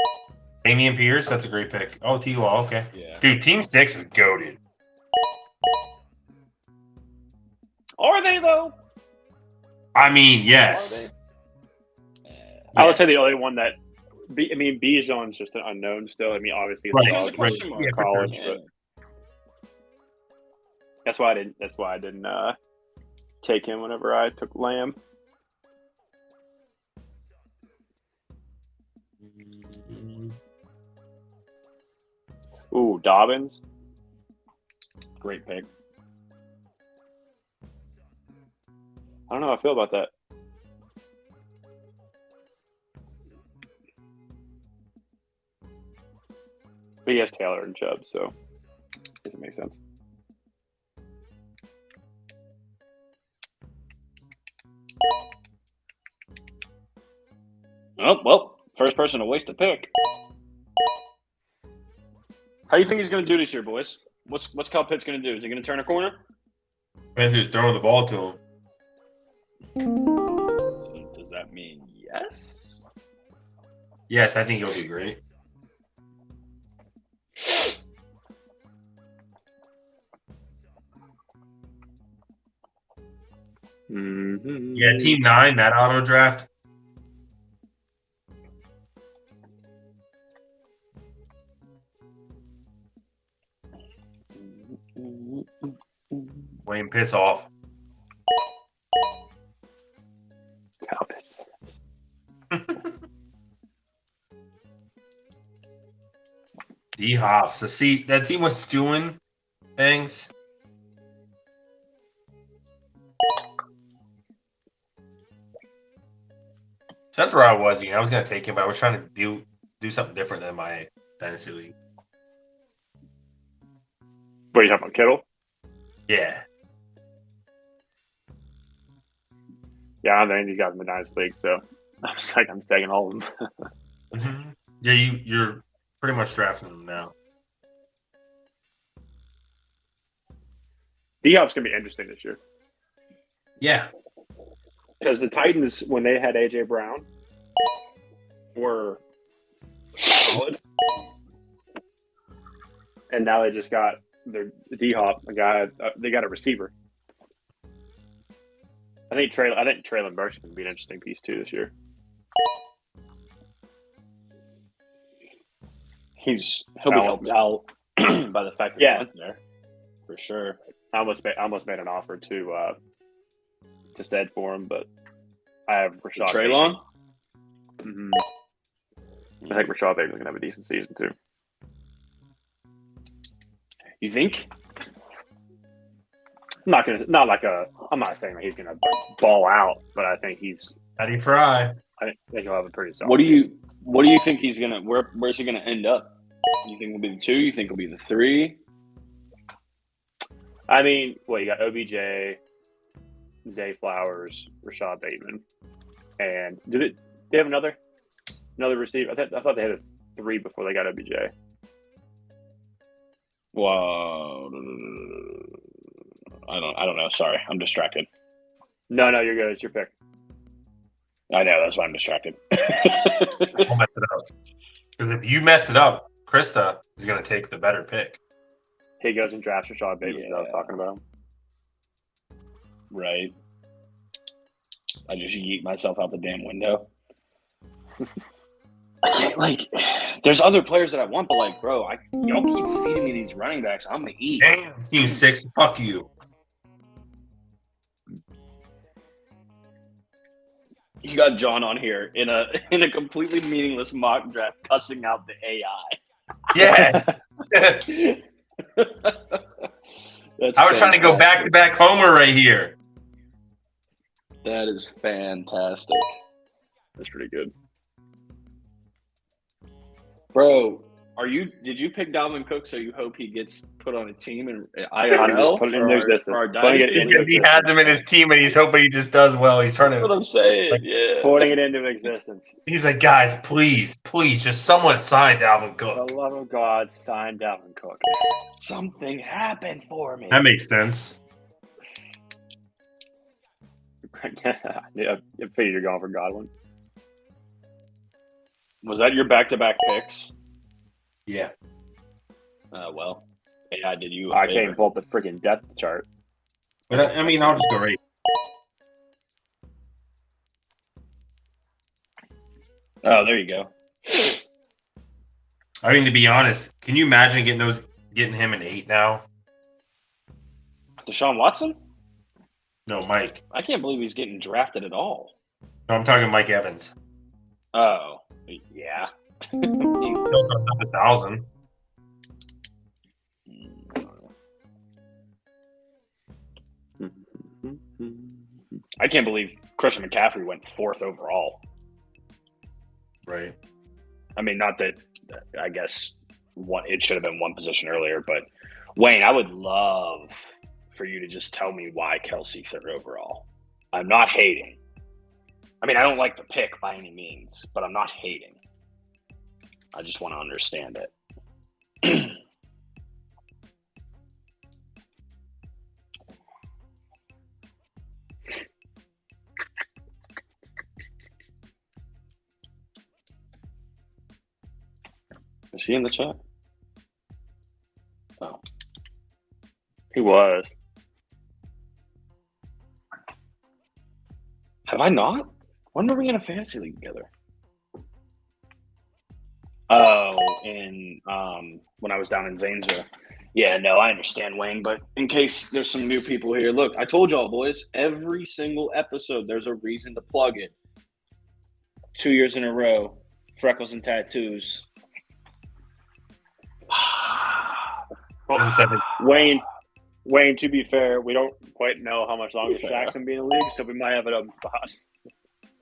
S3: Damian Pierce, that's a great pick. Oh, T-Law, okay.
S2: yeah.
S3: Dude, Team 6 is goated.
S2: Are they though?
S3: I mean, yes.
S1: I would say
S3: Yes.
S1: the only one that, Bijan's just an unknown still. I mean, obviously,
S3: Right,
S1: it's
S2: Right,
S1: dog
S2: question mark.
S3: Yeah, for
S1: college,
S2: sure.
S1: but that's why I didn't take him whenever I took Lamb. Ooh, Dobbins.
S2: Great pick.
S1: I don't know how I feel about that. But he has Taylor and Chubb, so it doesn't make sense.
S2: Oh well, first person to waste a pick. How do you think he's going to do this year, boys? What's Kyle Pitts going to do? Is he going to turn a corner?
S3: Depends who's throwing the ball to him.
S2: Does that mean yes?
S3: Yes, I think he'll be great.
S1: Mm-hmm.
S3: Yeah, Team 9, that auto draft. Wayne, piss off. D Hop. So see, that team was doing things. So that's where I was. I was gonna take him, but I was trying to do something different than my dynasty league.
S1: What are you talking about, Kittle?
S3: Yeah.
S1: Yeah, I don't think he's got in the Dynasty League, so I'm taking all of them.
S3: Mm-hmm. Yeah, you're pretty much drafting them now.
S1: D-Hop's going to be interesting this year.
S3: Yeah.
S1: Because the Titans, when they had A.J. Brown, were solid. And now they just got their D-Hop, a guy. They got a receiver. I think Traylon Burks can be an interesting piece too this year.
S2: He'll be helped out by the fact that he went there for sure.
S1: I almost made an offer to said for him, but I have Rashad
S2: Traylon?
S1: Mm-hmm. I think Rashad Bateman's gonna have a decent season too.
S2: You think?
S1: I'm not saying that he's gonna ball out, but I think
S3: Patty Fry.
S1: I think he'll have a pretty solid.
S2: What do you think he's gonna? Where's he gonna end up? You think he'll be the 2? You think he'll be the 3?
S1: I mean, you got OBJ, Zay Flowers, Rashad Bateman, and they have another receiver? I thought they had 3 before they got OBJ.
S2: Wow. I don't know. Sorry, I'm distracted.
S1: No, you're good. It's your pick.
S2: I know, that's why I'm distracted.
S3: I'll mess it up. Because if you mess it up, Krista is going to take the better pick.
S1: He goes and drafts Rashad Bateman.
S2: Yeah.
S1: I was talking about him.
S2: Right. I just yeet myself out the damn window. I can't, there's other players that I want, but, bro, y'all keep feeding me these running backs. I'm going to eat.
S3: Damn, Team 6, fuck you.
S2: You got John on here in a completely meaningless mock draft cussing out the AI.
S3: Yes. I was trying to go back-to-back homer right here.
S2: That is fantastic.
S1: That's pretty good.
S2: Bro, did you pick Dalvin Cook so you hope he gets put on a team in IRL?
S1: Put it into existence.
S3: He has him in his team and he's hoping he just does well. He's trying to.
S2: That's what I'm saying. Yeah.
S1: Putting it into existence.
S3: He's like, guys, please, just someone sign Dalvin
S1: For
S3: Cook.
S1: the love of God, sign Dalvin Cook.
S2: Something happened for me.
S3: That makes sense.
S1: I figured you're going for Godwin.
S2: Was that your back-to-back picks?
S3: Yeah.
S2: Well, AI did you
S1: I can't even pull up the freaking depth chart.
S3: But I mean, I'll just go right.
S2: Oh, there you go.
S3: I mean, to be honest, can you imagine getting him an 8 now?
S2: Deshaun Watson?
S3: No, Mike.
S2: I can't believe he's getting drafted at all.
S3: No, I'm talking Mike Evans.
S2: Oh, yeah.
S3: He's still up 1,000.
S2: I can't believe Christian McCaffrey went 4th overall.
S3: Right.
S2: I mean, not that I guess it should have been one position earlier, but Wayne, I would love for you to just tell me why Kelsey 3rd overall. I'm not hating. I mean, I don't like the pick by any means, but I'm not hating. I just want to understand it. Is he in the chat? Oh.
S1: He was.
S2: Have I not? When were we in a fantasy league together? Oh, when I was down in Zanesville. Yeah, no, I understand, Wayne, but in case there's some new people here, look, I told y'all, boys, every single episode there's a reason to plug it. 2 years in a row, freckles and tattoos.
S1: Wayne, to be fair, we don't quite know how much longer Shaq's going to be in the league, so we might have an open spot.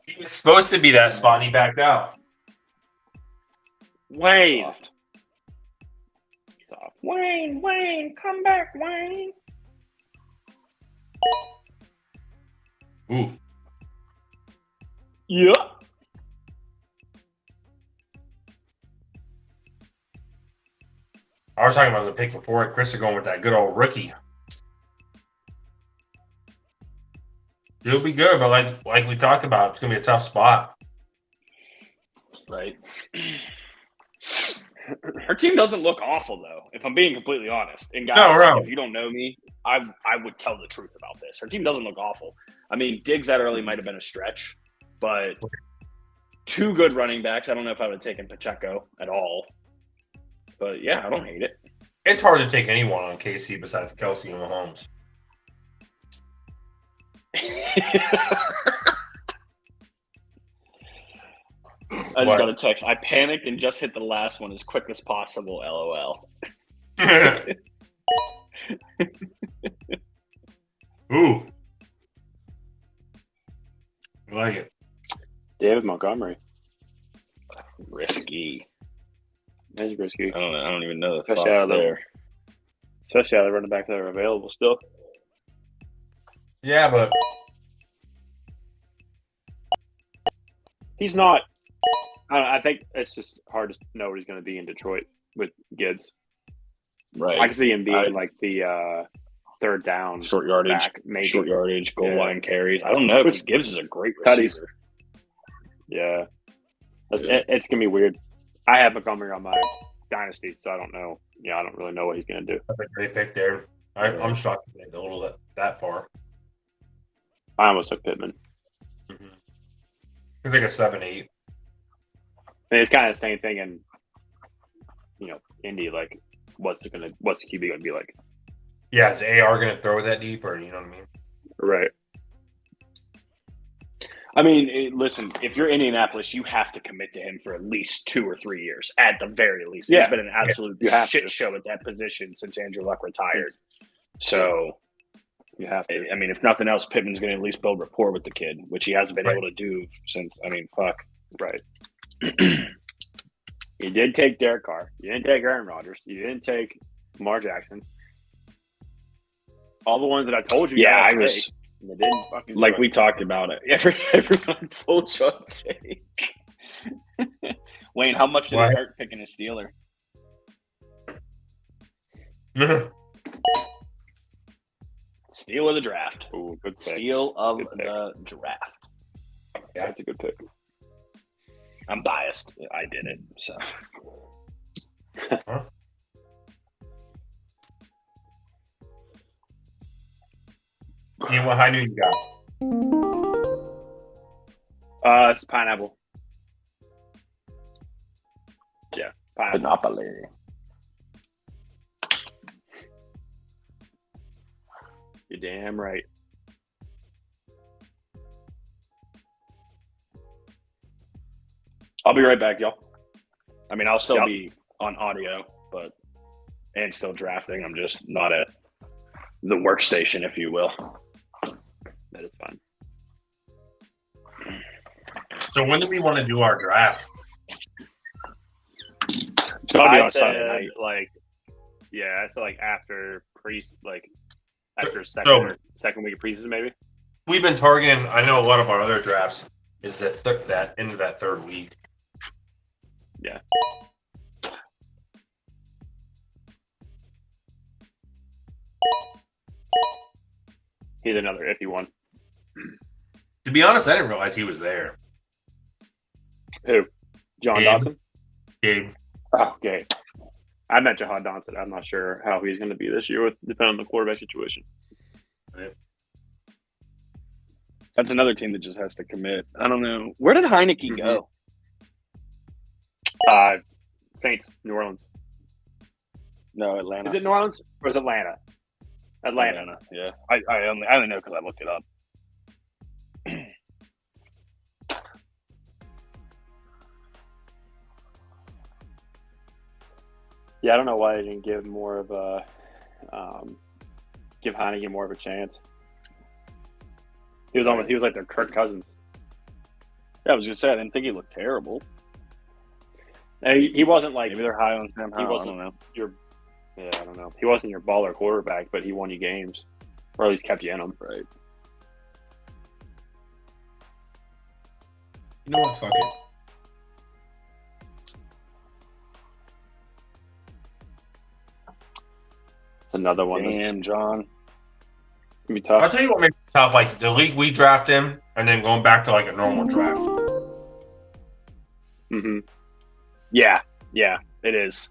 S3: He was supposed to be that spot, and he backed out.
S1: Wayne.
S2: Soft. Wayne, come back, Wayne.
S3: Ooh.
S1: Yeah.
S3: I was talking about the pick before, and Chris are going with that good old rookie. It'll be good, but like we talked about, it's going to be a tough spot.
S2: Right. Her team doesn't look awful, though, if I'm being completely honest. And guys,
S3: No.
S2: If you don't know me, I would tell the truth about this. Her team doesn't look awful. I mean, Diggs that early might have been a stretch, but 2 good running backs. I don't know if I would have taken Pacheco at all. But, yeah, I don't hate it.
S3: It's hard to take anyone on KC besides Kelsey and Mahomes.
S2: I just got a text. I panicked and just hit the last one as quick as possible, LOL.
S3: Ooh. I like it.
S1: David Montgomery.
S2: Risky.
S1: That's risky.
S2: I don't even know the
S1: Especially
S2: thoughts
S1: out of the
S2: there.
S1: Especially other running backs that are available still.
S3: Yeah, but
S1: He's not. I think it's just hard to know what he's going to be in Detroit with Gibbs.
S2: Right.
S1: I can see him being like the third down,
S2: short yardage,
S1: back, maybe.
S2: short yardage, goal line carries. I don't know because Gibbs is a great receiver.
S1: Yeah, it's gonna be weird. I have Montgomery on my dynasty, so I don't know. Yeah, I don't really know what he's gonna do.
S3: that's a great pick there. I'm shocked they go a little that far.
S1: I almost took Pittman.
S3: Mm-hmm. He's like a 7-8.
S1: I mean, it's kind of the same thing in, Indy. Like, what's the QB gonna be like?
S3: Yeah, is AR going to throw that deep, or you know what I mean?
S1: Right.
S2: I mean, listen, if you're Indianapolis, you have to commit to him for at least 2 or 3 years, at the very least.
S1: Yeah.
S2: He's been an absolute shit show at that position since Andrew Luck retired. So,
S1: you have to.
S2: I mean, if nothing else, Pittman's going to at least build rapport with the kid, which he hasn't been able to do since. I mean, fuck.
S1: Right. You did take Derek Carr. You didn't take Aaron Rodgers. You didn't take Lamar Jackson. All the ones that I told you.
S2: Yeah,
S1: guys
S2: I was.
S1: take, and they didn't fucking
S2: Like
S1: do
S2: we
S1: it.
S2: talked about it. Everyone told Sean to take. Wayne, how much did it hurt picking a Steeler? Steal of the draft.
S1: Ooh, good pick.
S2: Steal of
S1: Good pick.
S2: the draft.
S1: Yeah, that's a good pick.
S2: I'm biased. I did it. So
S3: What high noon you got?
S1: It's pineapple. Yeah, pineapple.
S2: Monopoly.
S1: You're damn right.
S2: I'll be right back, y'all. I mean, I'll still
S1: Yep.
S2: be on audio, and still drafting. I'm just not at the workstation, if you will.
S1: That is fine.
S3: So when do we want to do our draft?
S2: It's gonna be
S1: I
S2: on
S1: said,
S2: Sunday night.
S1: I said after second week of preseason, maybe.
S3: We've been targeting. I know a lot of our other drafts is that into that third week.
S1: Yeah. He's another iffy one.
S3: To be honest, I didn't realize he was there.
S1: Who? John
S3: Gabe.
S1: Dotson?
S3: Gabe.
S1: Oh, okay. I met Jahan Dotson. I'm not sure how he's going to be this year, depending on the quarterback situation.
S2: That's another team that just has to commit. I don't know. Where did Heineke go?
S1: Saints, New Orleans.
S2: No, Atlanta.
S1: Is it New Orleans or is it Atlanta? Atlanta.
S2: Yeah. I only know because I looked it up.
S1: Yeah, I don't know why they didn't give more of a give Heineke more of a chance. He was like their Kirk Cousins.
S2: Yeah, I was gonna say I didn't think he looked terrible.
S1: And he wasn't like
S2: Maybe they're high on Sam
S1: he
S2: Howell. I
S1: wasn't
S2: don't know.
S1: I don't know. He wasn't your baller quarterback, but he won you games, or at least kept you in them.
S2: Right.
S3: You know what? Fuck it.
S1: It's another one.
S2: Damn, John.
S1: Gonna be tough.
S3: I'll tell you what makes it tough. Like the league we draft him, and then going back to like a normal draft.
S1: Mm-hmm.
S2: Yeah, it is.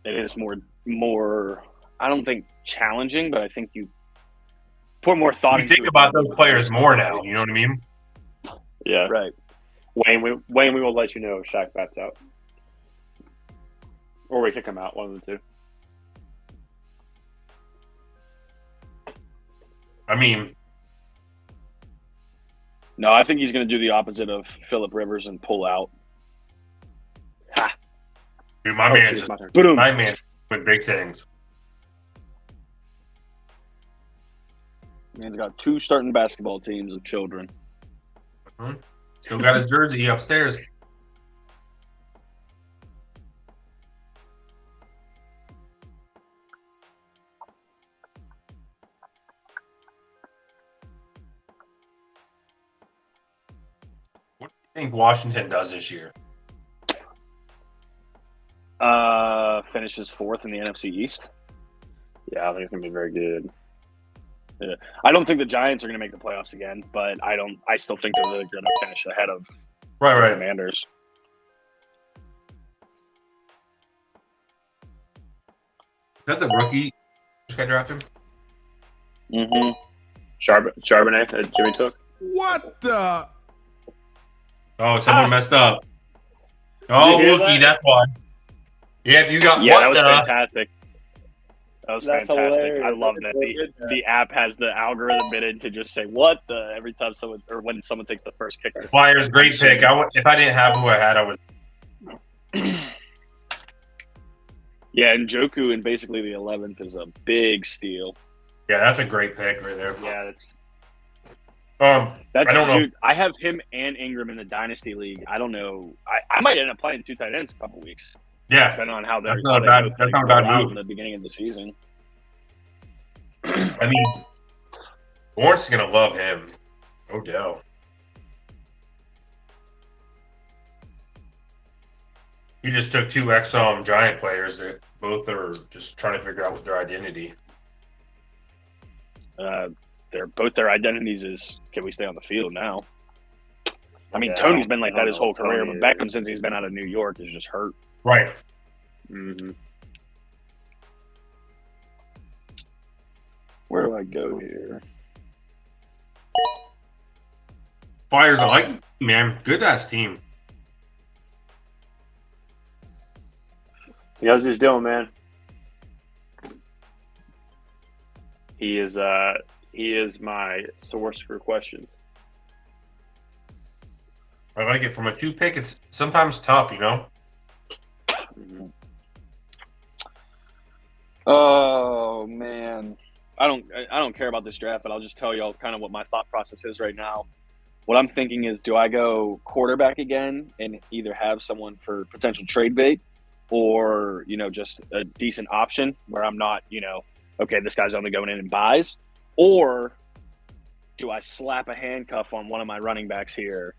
S2: It is more. I don't think challenging, but I think you put more thought
S3: You
S2: into
S3: think
S2: it.
S3: about those players more now. You know what I mean?
S1: Yeah.
S2: Right.
S1: Wayne, we will let you know if Shaq bats out, or we kick him out. One of the two.
S3: I mean,
S2: No, I think he's going to do the opposite of Phillip Rivers and pull out.
S3: dude, my
S1: Oh,
S3: man's
S1: shit,
S3: just
S1: my turn.
S2: Boom.
S3: my man with big things.
S2: Man's got 2 starting basketball teams of children.
S3: Still got his jersey upstairs. think Washington does this year?
S2: Finishes 4th in the NFC East.
S1: Yeah, I think it's gonna be very good.
S2: Yeah. I don't think the Giants are going to make the playoffs again, but I still think they're really going to finish ahead of the
S3: Right.
S2: Commanders.
S3: Is that the rookie just got drafted?
S2: Mm-hmm.
S1: Charbonnet that Jimmy took.
S4: What the?
S3: Oh, someone messed up.
S1: Did
S3: Oh,
S1: you hear
S3: rookie,
S1: that?
S3: that's why. Yeah, you got
S2: Yeah,
S3: what
S2: that was
S3: the?
S2: fantastic. That was
S1: That's
S2: fantastic.
S1: hilarious.
S2: I love that the app has the algorithm in to just say "what the" every time someone or when someone takes the first kicker.
S3: Flyers, great pick. If I didn't have who I had, I would.
S2: Yeah, and Joku in basically the 11th is a big steal.
S3: Yeah, that's a great pick right there.
S1: Yeah, that's
S2: That's
S3: I don't know.
S2: dude. I have him and Ingram in the Dynasty League. I don't know. I might end up playing 2 tight ends in a couple weeks,
S3: Yeah,
S2: depending on how they're
S3: That's not a bad- that's not a bad move.
S2: in the beginning of the season.
S3: I mean, Lawrence is gonna love him. Odell. He just took 2 Giant players that both are just trying to figure out their identity.
S2: Their identities is can we stay on the field now? I mean,
S1: Yeah,
S2: Tony's been like
S1: I don't
S2: that his
S1: know
S2: whole
S1: what
S2: career,
S1: Tony
S2: but Beckham
S1: is.
S2: since he's been out of New York is just hurt.
S3: Right.
S1: mm-hmm.
S2: Where do I go here?
S3: Flyers, I like it, man. Good ass team.
S1: How's he's doing, man? He is my source for questions.
S3: I like it. From a 2 pick, it's sometimes tough, you know?
S1: Mm-hmm.
S2: Oh man, I don't care about this draft, but I'll just tell y'all kind of what my thought process is right now. What I'm thinking is, do I go quarterback again and either have someone for potential trade bait, or just a decent option where I'm not okay, this guy's only going in and buys, or do I slap a handcuff on one of my running backs here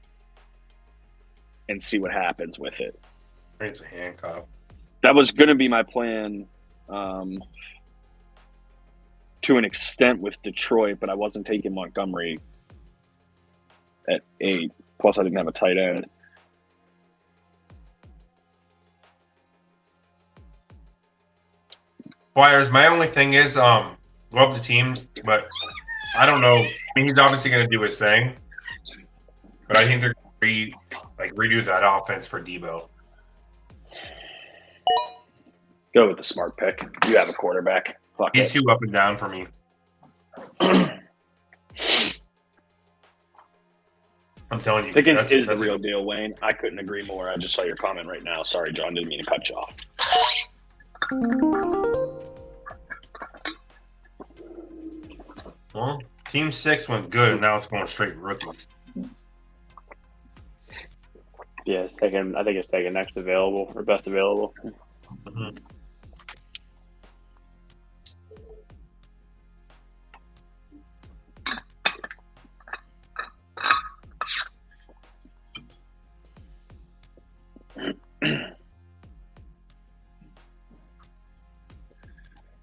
S2: and see what happens with it?
S3: It's a handcuff.
S2: That was going to be my plan to an extent with Detroit, but I wasn't taking Montgomery at 8. Plus, I didn't have a tight end.
S3: Flyers, my only thing is, love the team, but I don't know. I mean, he's obviously going to do his thing, but I think they're going to redo that offense for Debo.
S2: Go with the smart pick. You have a quarterback. Fuck
S3: He's
S2: it.
S3: too up and down for me. I'm telling you.
S2: Pickens is the real deal, Wayne. I couldn't agree more. I just saw your comment right now. Sorry, John. Didn't mean to cut you off.
S3: Well, Team 6 went good, and now it's going straight rookies.
S1: Yeah, I think it's taking next available or best available.
S3: Mm-hmm.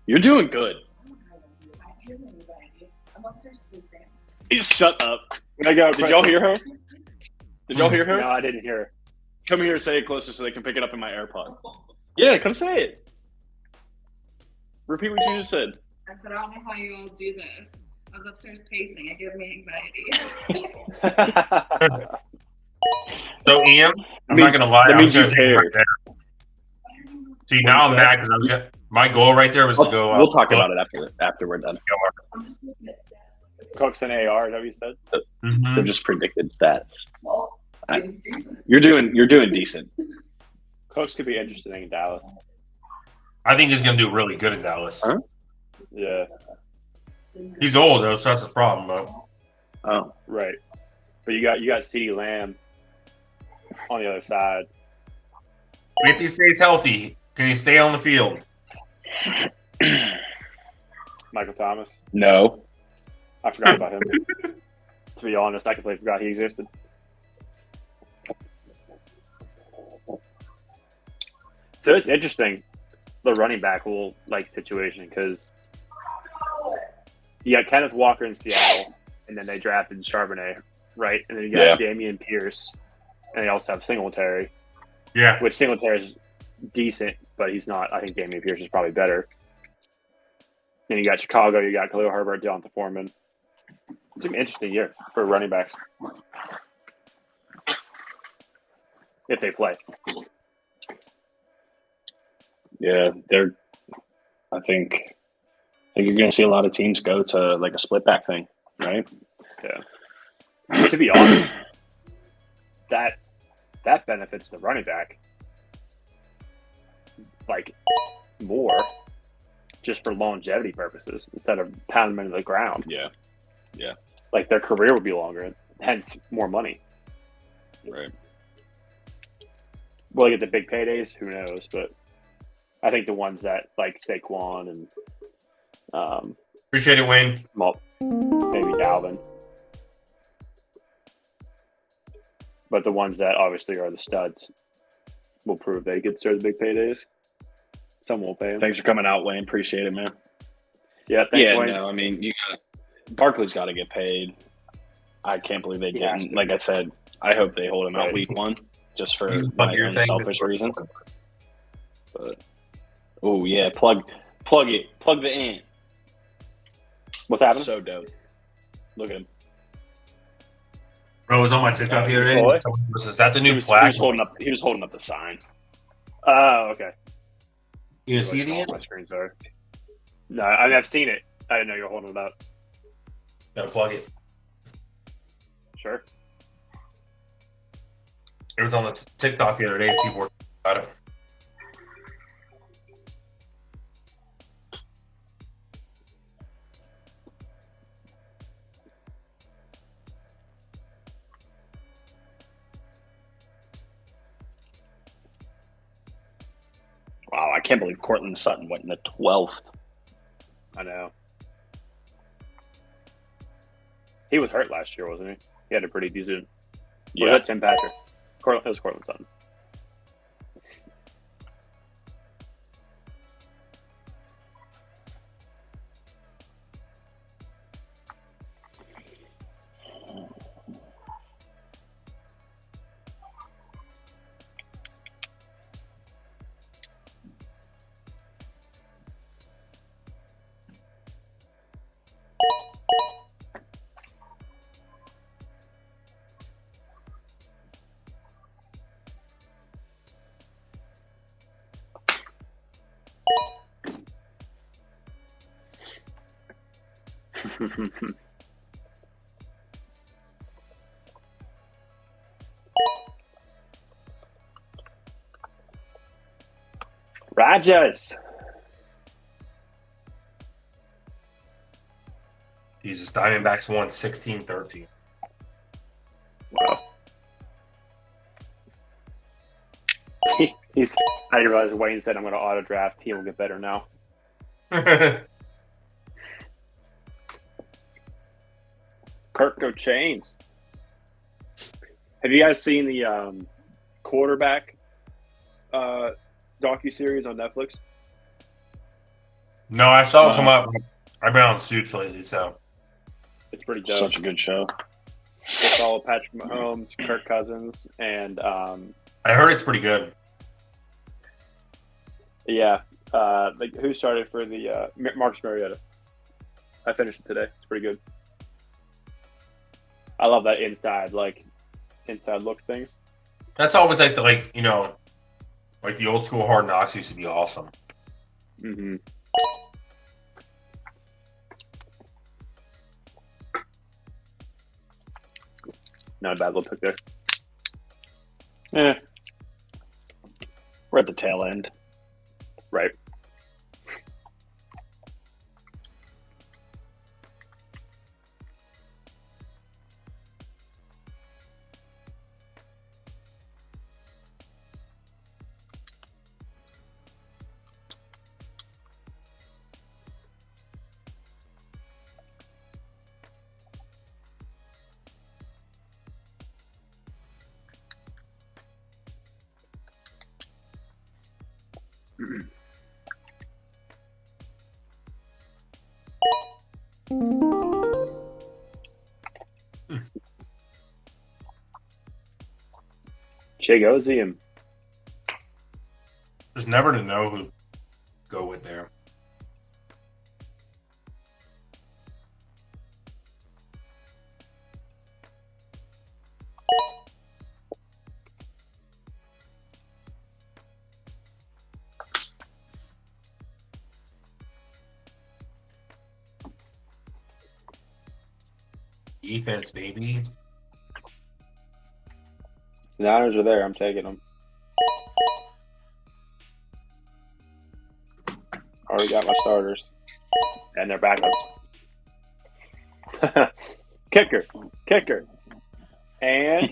S2: You're doing good. Shut up. Did y'all hear her? Did y'all hear her?
S1: No, I didn't hear her.
S2: Come here and say it closer so they can pick it up in my AirPod. Yeah, come say it. Repeat what you just said.
S5: I said, I don't know how you all do this. I was upstairs pacing. It gives me anxiety.
S3: So, Ian, I'm not going to lie.
S2: that
S3: I
S2: means
S3: was
S2: you
S3: going to take it
S2: care.
S3: right there. See, now I'm mad because my goal right there was to go.
S2: We'll talk about it after we're done.
S5: I'm just looking at stats.
S1: Cooks and AR, is that what you said?
S3: Mhm.
S2: They're just predicted stats.
S5: Well,
S2: I-
S5: seems decent.
S2: You're doing decent.
S1: Cooks could be interesting in Dallas.
S3: I think he's going to do really good in Dallas.
S2: Huh?
S1: Yeah,
S3: He's old, though, so that's the problem. But
S2: Oh,
S1: right. But you got CeeDee Lamb on the other side.
S3: if he stays healthy, can he stay on the field?
S1: Michael Thomas.
S2: no.
S1: I forgot about him. To be honest, I completely forgot he existed. So it's interesting, the running back will like situation because you got Kenneth Walker in Seattle, and then they drafted Charbonnet, right? And then you got Damian Pierce, and they also have Singletary.
S3: Yeah.
S1: Which Singletary is decent, but he's not. I think Damian Pierce is probably better. Then you got Chicago, you got Khalil Herbert, Deonta Foreman. It's an interesting year for running backs. If they play.
S2: Yeah, I think you're going to see a lot of teams go to like a split back thing, right?
S1: Yeah. To be honest, that benefits the running back like more just for longevity purposes instead of pounding them into the ground.
S2: Yeah.
S1: Like their career would be longer, hence more money.
S2: Right.
S1: Will they get the big paydays? Who knows? But I think the ones that like Saquon and
S3: Appreciate it, Wayne.
S1: well, maybe Dalvin. But the ones that obviously are the studs will prove they could serve the big paydays. Some won't pay them.
S2: Thanks for coming out, Wayne. Appreciate it, man.
S1: Yeah, thanks, Wayne.
S2: No, I mean, Barkley's got to get paid. I can't believe they didn't. Like I said, I hope they hold him out week 1 just for my own selfish reasons. But oh yeah, plug it, plug the in.
S1: What's happening?
S2: So dope. Look at him.
S3: Bro, it was on my TikTok the other day.
S1: Boy.
S3: Is that the new
S2: He
S3: plaque?
S2: was holding up the sign.
S1: Oh, okay.
S3: You gonna see it again?
S1: My screen, sorry. No, I mean, I've seen it. I didn't know you were holding it up.
S3: Gotta plug it.
S1: Sure.
S3: It was on the TikTok the other day. People were about it.
S2: Wow, I can't believe Cortland Sutton went in the 12th.
S1: I know. He was hurt last year, wasn't he? He had a pretty decent. Yeah, that's Tim Patrick. It was Cortland Sutton. Rajas.
S3: Jesus, Diamondbacks won 16-13.
S1: Wow. I didn't realize Wayne said I'm going to auto draft. He will get better now. Kirk go Chains. Have you guys seen the quarterback docuseries on Netflix?
S3: No, I saw it come up. I've been on Suits lately, so
S1: it's pretty dope.
S2: Such a good show.
S1: It's all Patrick Mahomes, Kirk Cousins, and
S3: I heard it's pretty good.
S1: Yeah. Like who started for the Marcus Mariota? I finished it today. It's pretty good. I love that inside look things.
S3: That's always like the old school Hard Knocks used to be awesome.
S1: Mm-hmm. Not a bad little pick there.
S2: We're at the tail end.
S1: Right. Chagosium.
S3: Just never to know who go with there. Defense, baby.
S1: The Niners are there. I'm taking them. Already got my starters. And their backups. Kicker. And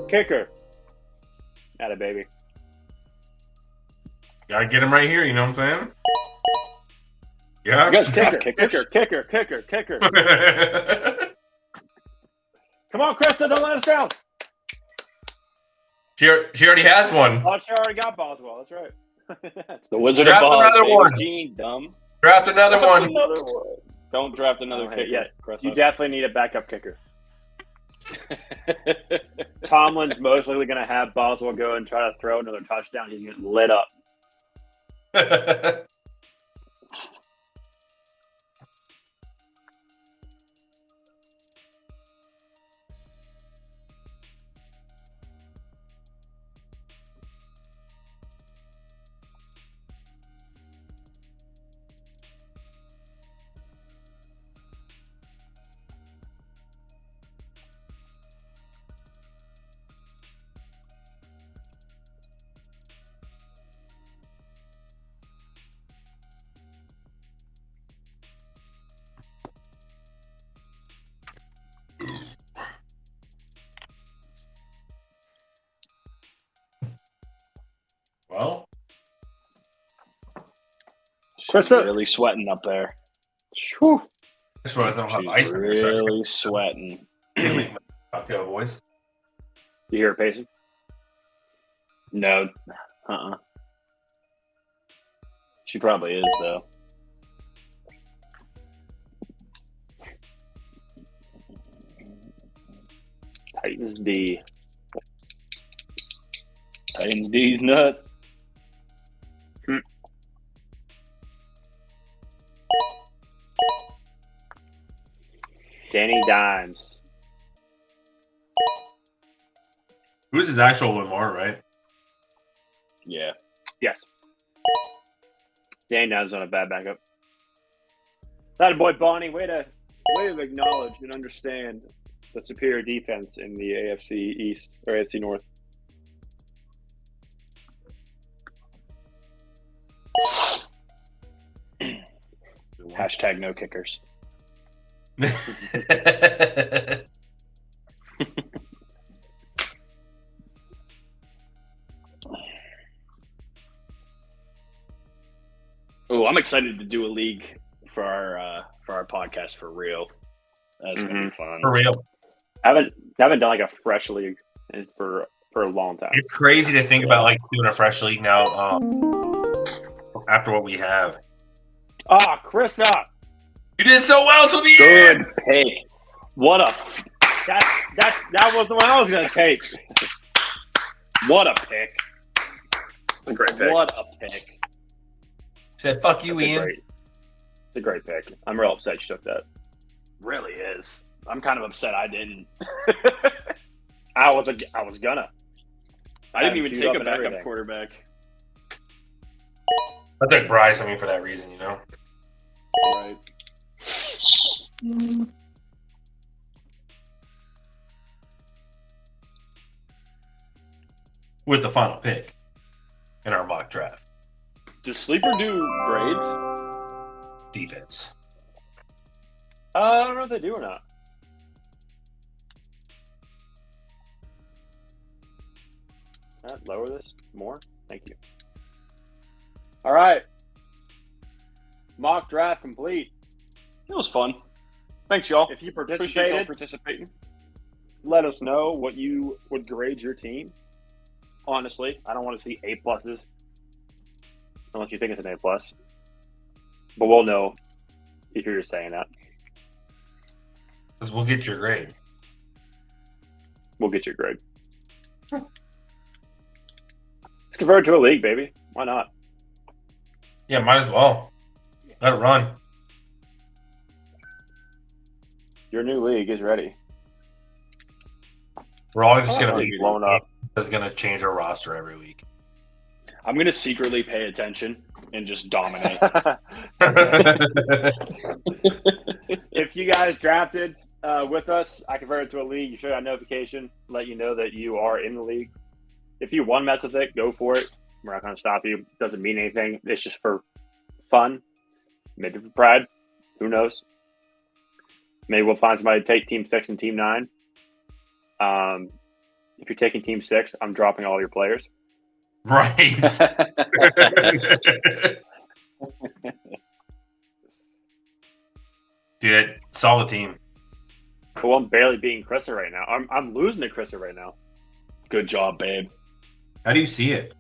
S1: kicker. Atta baby.
S3: Gotta get him right here, you know what I'm saying? Yeah.
S1: You guys draft kicker. Come on, Krista, don't let us down.
S3: She already has one.
S1: Oh, she already got Boswell. That's right.
S2: The Wizard
S3: Draft
S2: of Oz,
S3: another
S2: baby.
S3: one.
S2: Gene, dumb.
S3: Draft another one.
S2: Another one. Don't draft another
S1: Okay,
S2: kicker.
S1: yeah.
S2: Chris.
S1: You definitely need a backup kicker. Tomlin's most likely going to have Boswell go and try to throw another touchdown. He's getting lit up.
S3: Well,
S2: She's really sweating up there.
S1: Whew.
S3: this one I don't have
S2: She's
S3: ice in there, so
S2: really sweating.
S3: cocktail boys.
S1: You hear it pacing?
S2: No. She probably is, though.
S1: Titans D.
S2: Titans D's nuts.
S1: Danny Dimes.
S3: Who's his actual Lamar, right?
S2: Yeah.
S1: Yes. Danny Dimes on a bad backup. That boy Bonnie, way to acknowledge and understand the superior defense in the AFC East or AFC North.
S2: Hashtag no kickers. Oh, I'm excited to do a league for our podcast for real. That's gonna be fun.
S3: For real.
S1: I haven't done like a fresh league for a long time.
S3: It's crazy to think about like doing a fresh league now after what we have.
S1: Ah, Chris up.
S3: You did so well to the
S2: Good
S3: end.
S2: pick. What a
S1: That was the one I was gonna take.
S2: what a pick.
S1: It's a great pick.
S2: What a pick.
S3: Said fuck you,
S1: It's
S3: Ian.
S1: a great pick. I'm real upset you took that.
S2: Really is. I'm kind of upset I didn't.
S1: I was gonna.
S2: I didn't
S1: I'm
S2: even
S1: queued
S2: take
S1: up
S2: a
S1: and
S2: backup
S1: everything.
S2: quarterback.
S3: I took Bryce. I mean, for that reason, you know.
S2: Right.
S3: With the final pick in our mock draft,
S2: Does Sleeper do grades?
S3: defense.
S1: I don't know if they do or not. Lower this more. Thank you. All right. Mock draft complete.
S2: It was fun. Thanks, y'all.
S1: If you
S2: Appreciate y'all
S1: participated,
S2: participating.
S1: let us know what you would grade your team. honestly. I don't want to see A pluses unless you think it's an A plus. But we'll know if you're just saying that.
S3: Because we'll get your grade.
S1: We'll get your grade. Let's convert it to a league, baby. Why not?
S3: Yeah, might as well. Let it run.
S1: Your new league is ready.
S3: We're all just going to
S1: League blown up.
S3: Is going to change our roster every week.
S2: I'm going to secretly pay attention and just dominate.
S1: If you guys drafted with us, I converted to a league. You should have a notification, let you know that you are in the league. If you want to mess with it, go for it. We're not going to stop you. It doesn't mean anything. It's just for fun. Maybe for pride. Who knows? Maybe we'll find somebody to take Team 6 and Team 9. If you're taking Team 6, I'm dropping all your players.
S3: Right. Dude, solid team.
S1: Cool. I'm barely beating Chrissa right now. I'm losing to Chrissa right now.
S2: Good job, babe.
S3: How do you see it?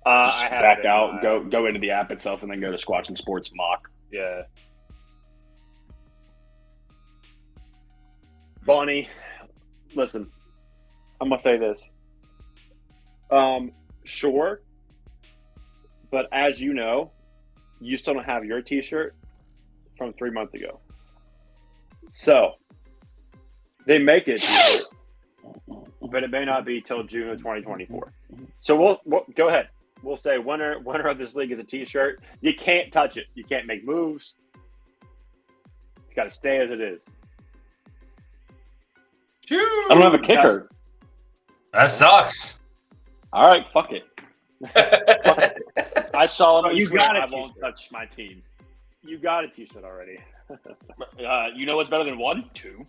S2: Just
S1: I have
S2: back
S1: it in
S2: out,
S1: my-
S2: go into the app itself, and then go to Squatchin Sports Mock.
S1: Yeah. Bonnie, listen, I'm going to say this. Sure, but as you know, you still don't have your t-shirt from 3 months ago. So, they make it, but it may not be till June of 2024. So we'll go ahead. We'll say winner of this league is a t-shirt. You can't touch it. You can't make moves. It's got to stay as it is.
S2: I don't have a kicker.
S3: That sucks.
S2: All right, fuck it. I solemnly
S1: You
S2: swear
S1: got a
S2: I won't
S1: t-shirt.
S2: touch my team.
S1: You got a t-shirt already.
S2: You know what's better than 1? 2.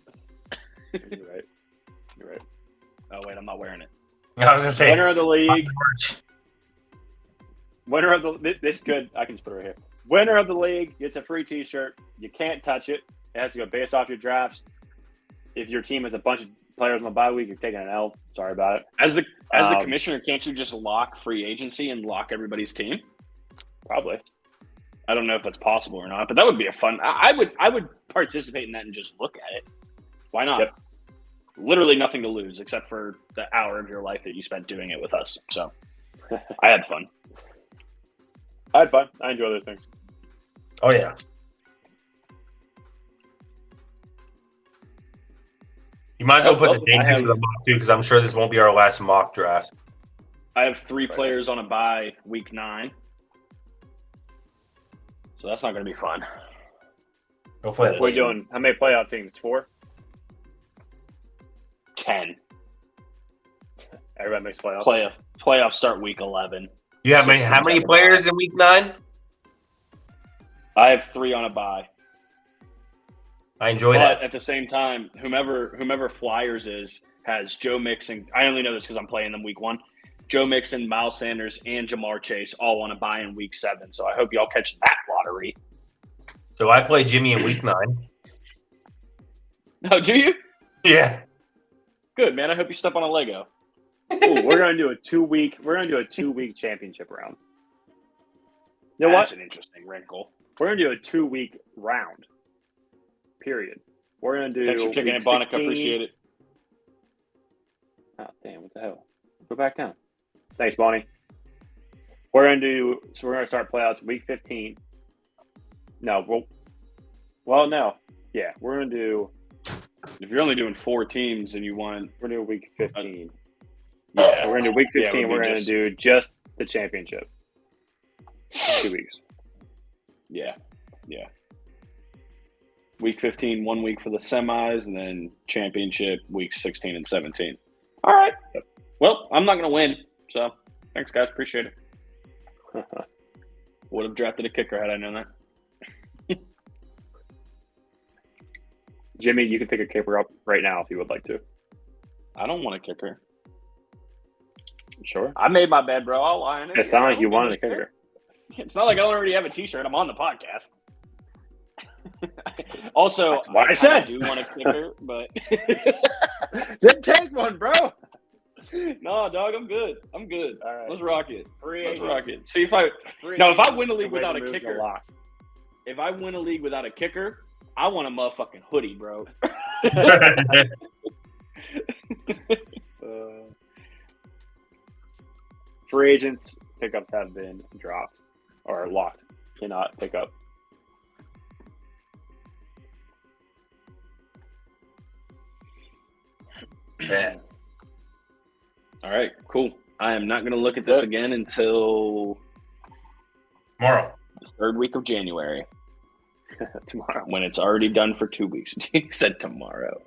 S1: You're right. You're right.
S2: Oh wait, I'm not wearing it.
S3: I was going to say.
S1: Winner of the league. Winner of the this good. I can just put it right here. Winner of the league gets a free t-shirt. You can't touch it. It has to go based off your drafts. If your team has a bunch of players on the bye week, you're taking an L. Sorry about it.
S2: As the commissioner, can't you just lock free agency and lock everybody's team?
S1: Probably.
S2: I don't know if that's possible or not, but that would be a fun. I would participate in that and just look at it. Why not?
S1: Yep.
S2: Literally nothing to lose except for the hour of your life that you spent doing it with us. So I had fun.
S1: I had fun. I enjoy those things.
S3: Oh, yeah. You might as well put the dangerous in the mock, too, because I'm sure this won't be our last mock draft.
S2: I have 3 players on a bye week 9. So that's not going to be fun.
S3: Hopefully
S1: What are we doing? How many playoff teams? 4?
S2: 10.
S1: Everybody makes playoffs.
S2: Playoffs start week 11.
S3: You have
S2: 6
S3: how
S2: teams
S3: many
S2: have a
S3: players
S2: bye.
S3: in week 9?
S2: I have 3 on a bye.
S3: I enjoy
S2: But
S3: that.
S2: at the same time, whomever Flyers has Joe Mixon. I only know this because I'm playing them week 1. Joe Mixon, Miles Sanders, and Jamar Chase all want to buy in week 7. So I hope y'all catch that lottery.
S3: So I play Jimmy in week 9.
S2: Oh, do you?
S3: Yeah.
S2: Good, man. I hope you step on a Lego.
S1: Ooh, we're gonna do a 2-week. We're gonna do a 2-week championship round. You know
S2: That's
S1: what?
S2: an interesting wrinkle.
S1: We're gonna do a 2-week round. Period. We're gonna do.
S2: Thanks for kicking
S1: week
S2: it, Bonica.
S1: 16.
S2: Appreciate it.
S1: Oh damn! What the hell? Go back down. Thanks, Bonnie. We're gonna do. So we're gonna start playoffs week 15. No, well, no. Yeah, we're gonna do.
S2: If you're only doing 4 teams and you want,
S1: We're gonna do week 15.
S2: yeah,
S1: We're gonna do week
S2: Yeah, it
S1: 15.
S2: would be
S1: we're gonna
S2: just-
S1: do just the championship. 2 weeks.
S2: yeah. Week 15, 1 week for the semis, and then championship weeks 16 and 17. All right. Well, I'm not going to win, so thanks, guys. Appreciate it. Would have drafted a kicker had I known that.
S1: Jimmy, you can pick a kicker up right now if you would like to.
S2: I don't want a kicker.
S1: Sure.
S2: I made my bed, bro. I'll lie in it.
S1: It sounded like you wanted a kicker.
S2: It's not like I already have a T-shirt. I'm on the podcast. Also,
S1: What I said.
S2: do want a kicker, but
S1: Then take one, bro.
S2: No, dog, I'm good. I'm good.
S1: All right.
S2: Let's rock it.
S1: Free
S2: Let's
S1: agents.
S2: rock it. See if I
S1: Free
S2: No, if I
S1: agents
S2: win a league
S1: can
S2: without
S1: wait
S2: a
S1: to move
S2: kicker-
S1: to lock.
S2: if I win a league without a kicker, I want a motherfucking hoodie, bro.
S1: Free agents pickups have been dropped or locked. Cannot pick up.
S3: Yeah.
S2: All right, cool. I am not going to look at this
S1: Good.
S2: again until
S3: Tomorrow.
S2: the third week of January
S1: Tomorrow.
S2: when it's already done for 2 weeks. He said tomorrow.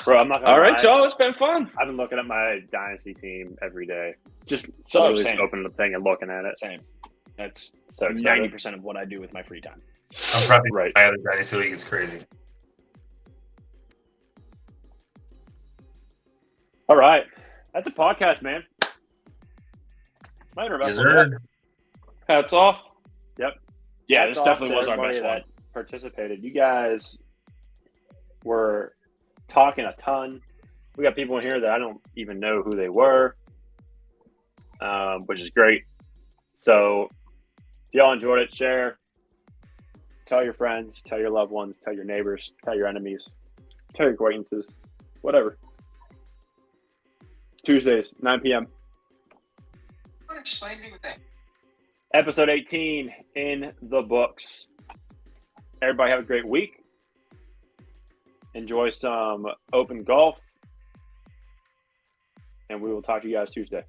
S1: Bro, I'm not gonna
S2: All right,
S1: lie.
S2: y'all. It's been fun.
S1: I've been looking at my dynasty team every day. Just
S2: So
S1: literally
S2: same.
S1: opening the thing and looking at it.
S2: Same. That's
S1: So excited.
S2: 90% of what I do with my free time.
S3: I'm probably
S1: Right.
S3: my other dynasty league is crazy.
S1: All right. That's a podcast, man. Not even our
S3: Yes,
S1: best one yet.
S3: sir.
S2: Hats off.
S1: Yep.
S2: Yeah,
S1: Hats
S2: this
S1: off
S2: definitely
S1: to
S2: was our
S1: everybody
S2: best one.
S1: that participated. You guys were talking a ton. We got people in here that I don't even know who they were, which is great. So if y'all enjoyed it, share. Tell your friends, tell your loved ones, tell your neighbors, tell your enemies, tell your acquaintances, whatever. Tuesdays, 9 p.m.
S3: Explain me with that.
S1: Episode 18 in the books. Everybody have a great week. Enjoy some open golf. And we will talk to you guys Tuesday.